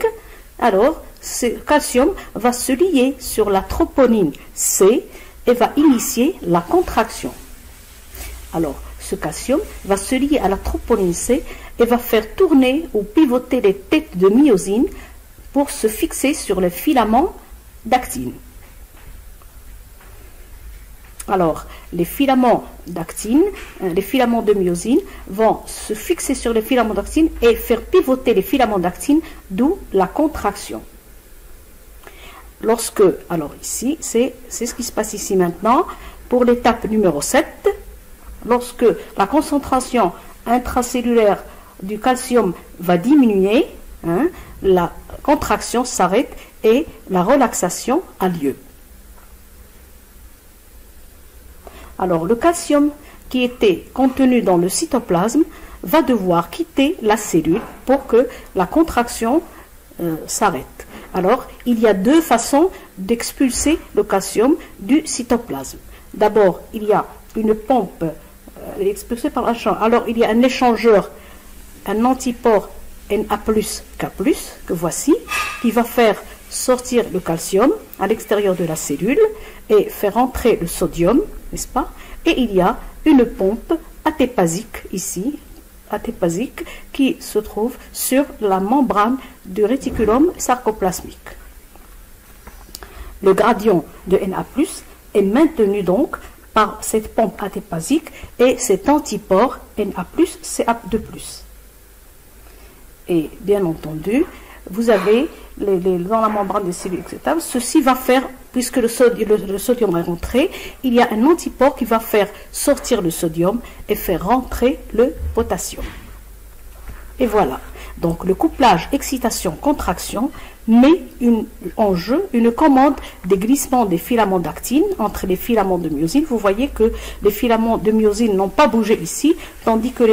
alors, ce calcium va se lier sur la troponine C et va initier la contraction. Alors, ce calcium va se lier à la troponine C et va faire tourner ou pivoter les têtes de myosine pour se fixer sur les filaments d'actine. Alors, les filaments d'actine, les filaments de myosine vont se fixer sur les filaments d'actine et faire pivoter les filaments d'actine, d'où la contraction. Alors ici, c'est ce qui se passe ici maintenant. Pour l'étape numéro 7, lorsque la concentration intracellulaire du calcium va diminuer, hein, la contraction s'arrête et la relaxation a lieu. Alors le calcium qui était contenu dans le cytoplasme va devoir quitter la cellule pour que la contraction s'arrête. Alors, il y a deux façons d'expulser le calcium du cytoplasme. D'abord, il y a une pompe expulsée par la chambre. Alors, il y a un échangeur, un antipore Na+K+, que voici, qui va faire sortir le calcium à l'extérieur de la cellule et faire entrer le sodium, n'est-ce pas? Et il y a une pompe atéphasique ici, atéphasique, qui se trouve sur la membrane du réticulum sarcoplasmique. Le gradient de Na+ est maintenu donc par cette pompe atéphasique et cet antipore Na+, Ca2+. Et bien entendu, vous avez dans la membrane des cellules excitables, ceci va faire, puisque le sodium est rentré, il y a un antipore qui va faire sortir le sodium et faire rentrer le potassium. Et voilà. Donc le couplage excitation-contraction met en jeu une commande des glissements des filaments d'actine entre les filaments de myosine. Vous voyez que les filaments de myosine n'ont pas bougé ici, tandis que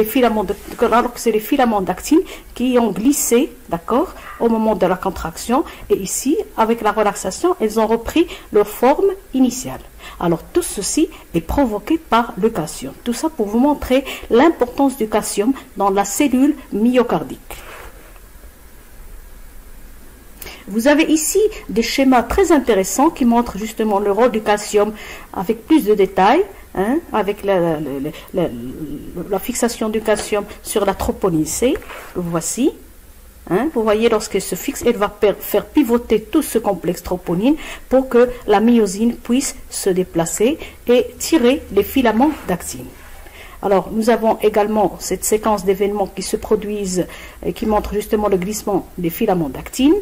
alors que c'est les filaments d'actine qui ont glissé, d'accord, au moment de la contraction. Et ici, avec la relaxation, elles ont repris leur forme initiale. Alors tout ceci est provoqué par le calcium. Tout ça pour vous montrer l'importance du calcium dans la cellule myocardique. Vous avez ici des schémas très intéressants qui montrent justement le rôle du calcium avec plus de détails, hein, avec la fixation du calcium sur la troponine C. Voici. Hein, vous voyez, lorsqu'elle se fixe, elle va faire pivoter tout ce complexe troponine pour que la myosine puisse se déplacer et tirer les filaments d'actine. Alors, nous avons également cette séquence d'événements qui se produisent et qui montrent justement le glissement des filaments d'actine.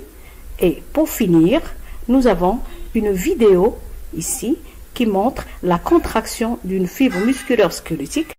Et pour finir, nous avons une vidéo ici qui montre la contraction d'une fibre musculaire squelettique.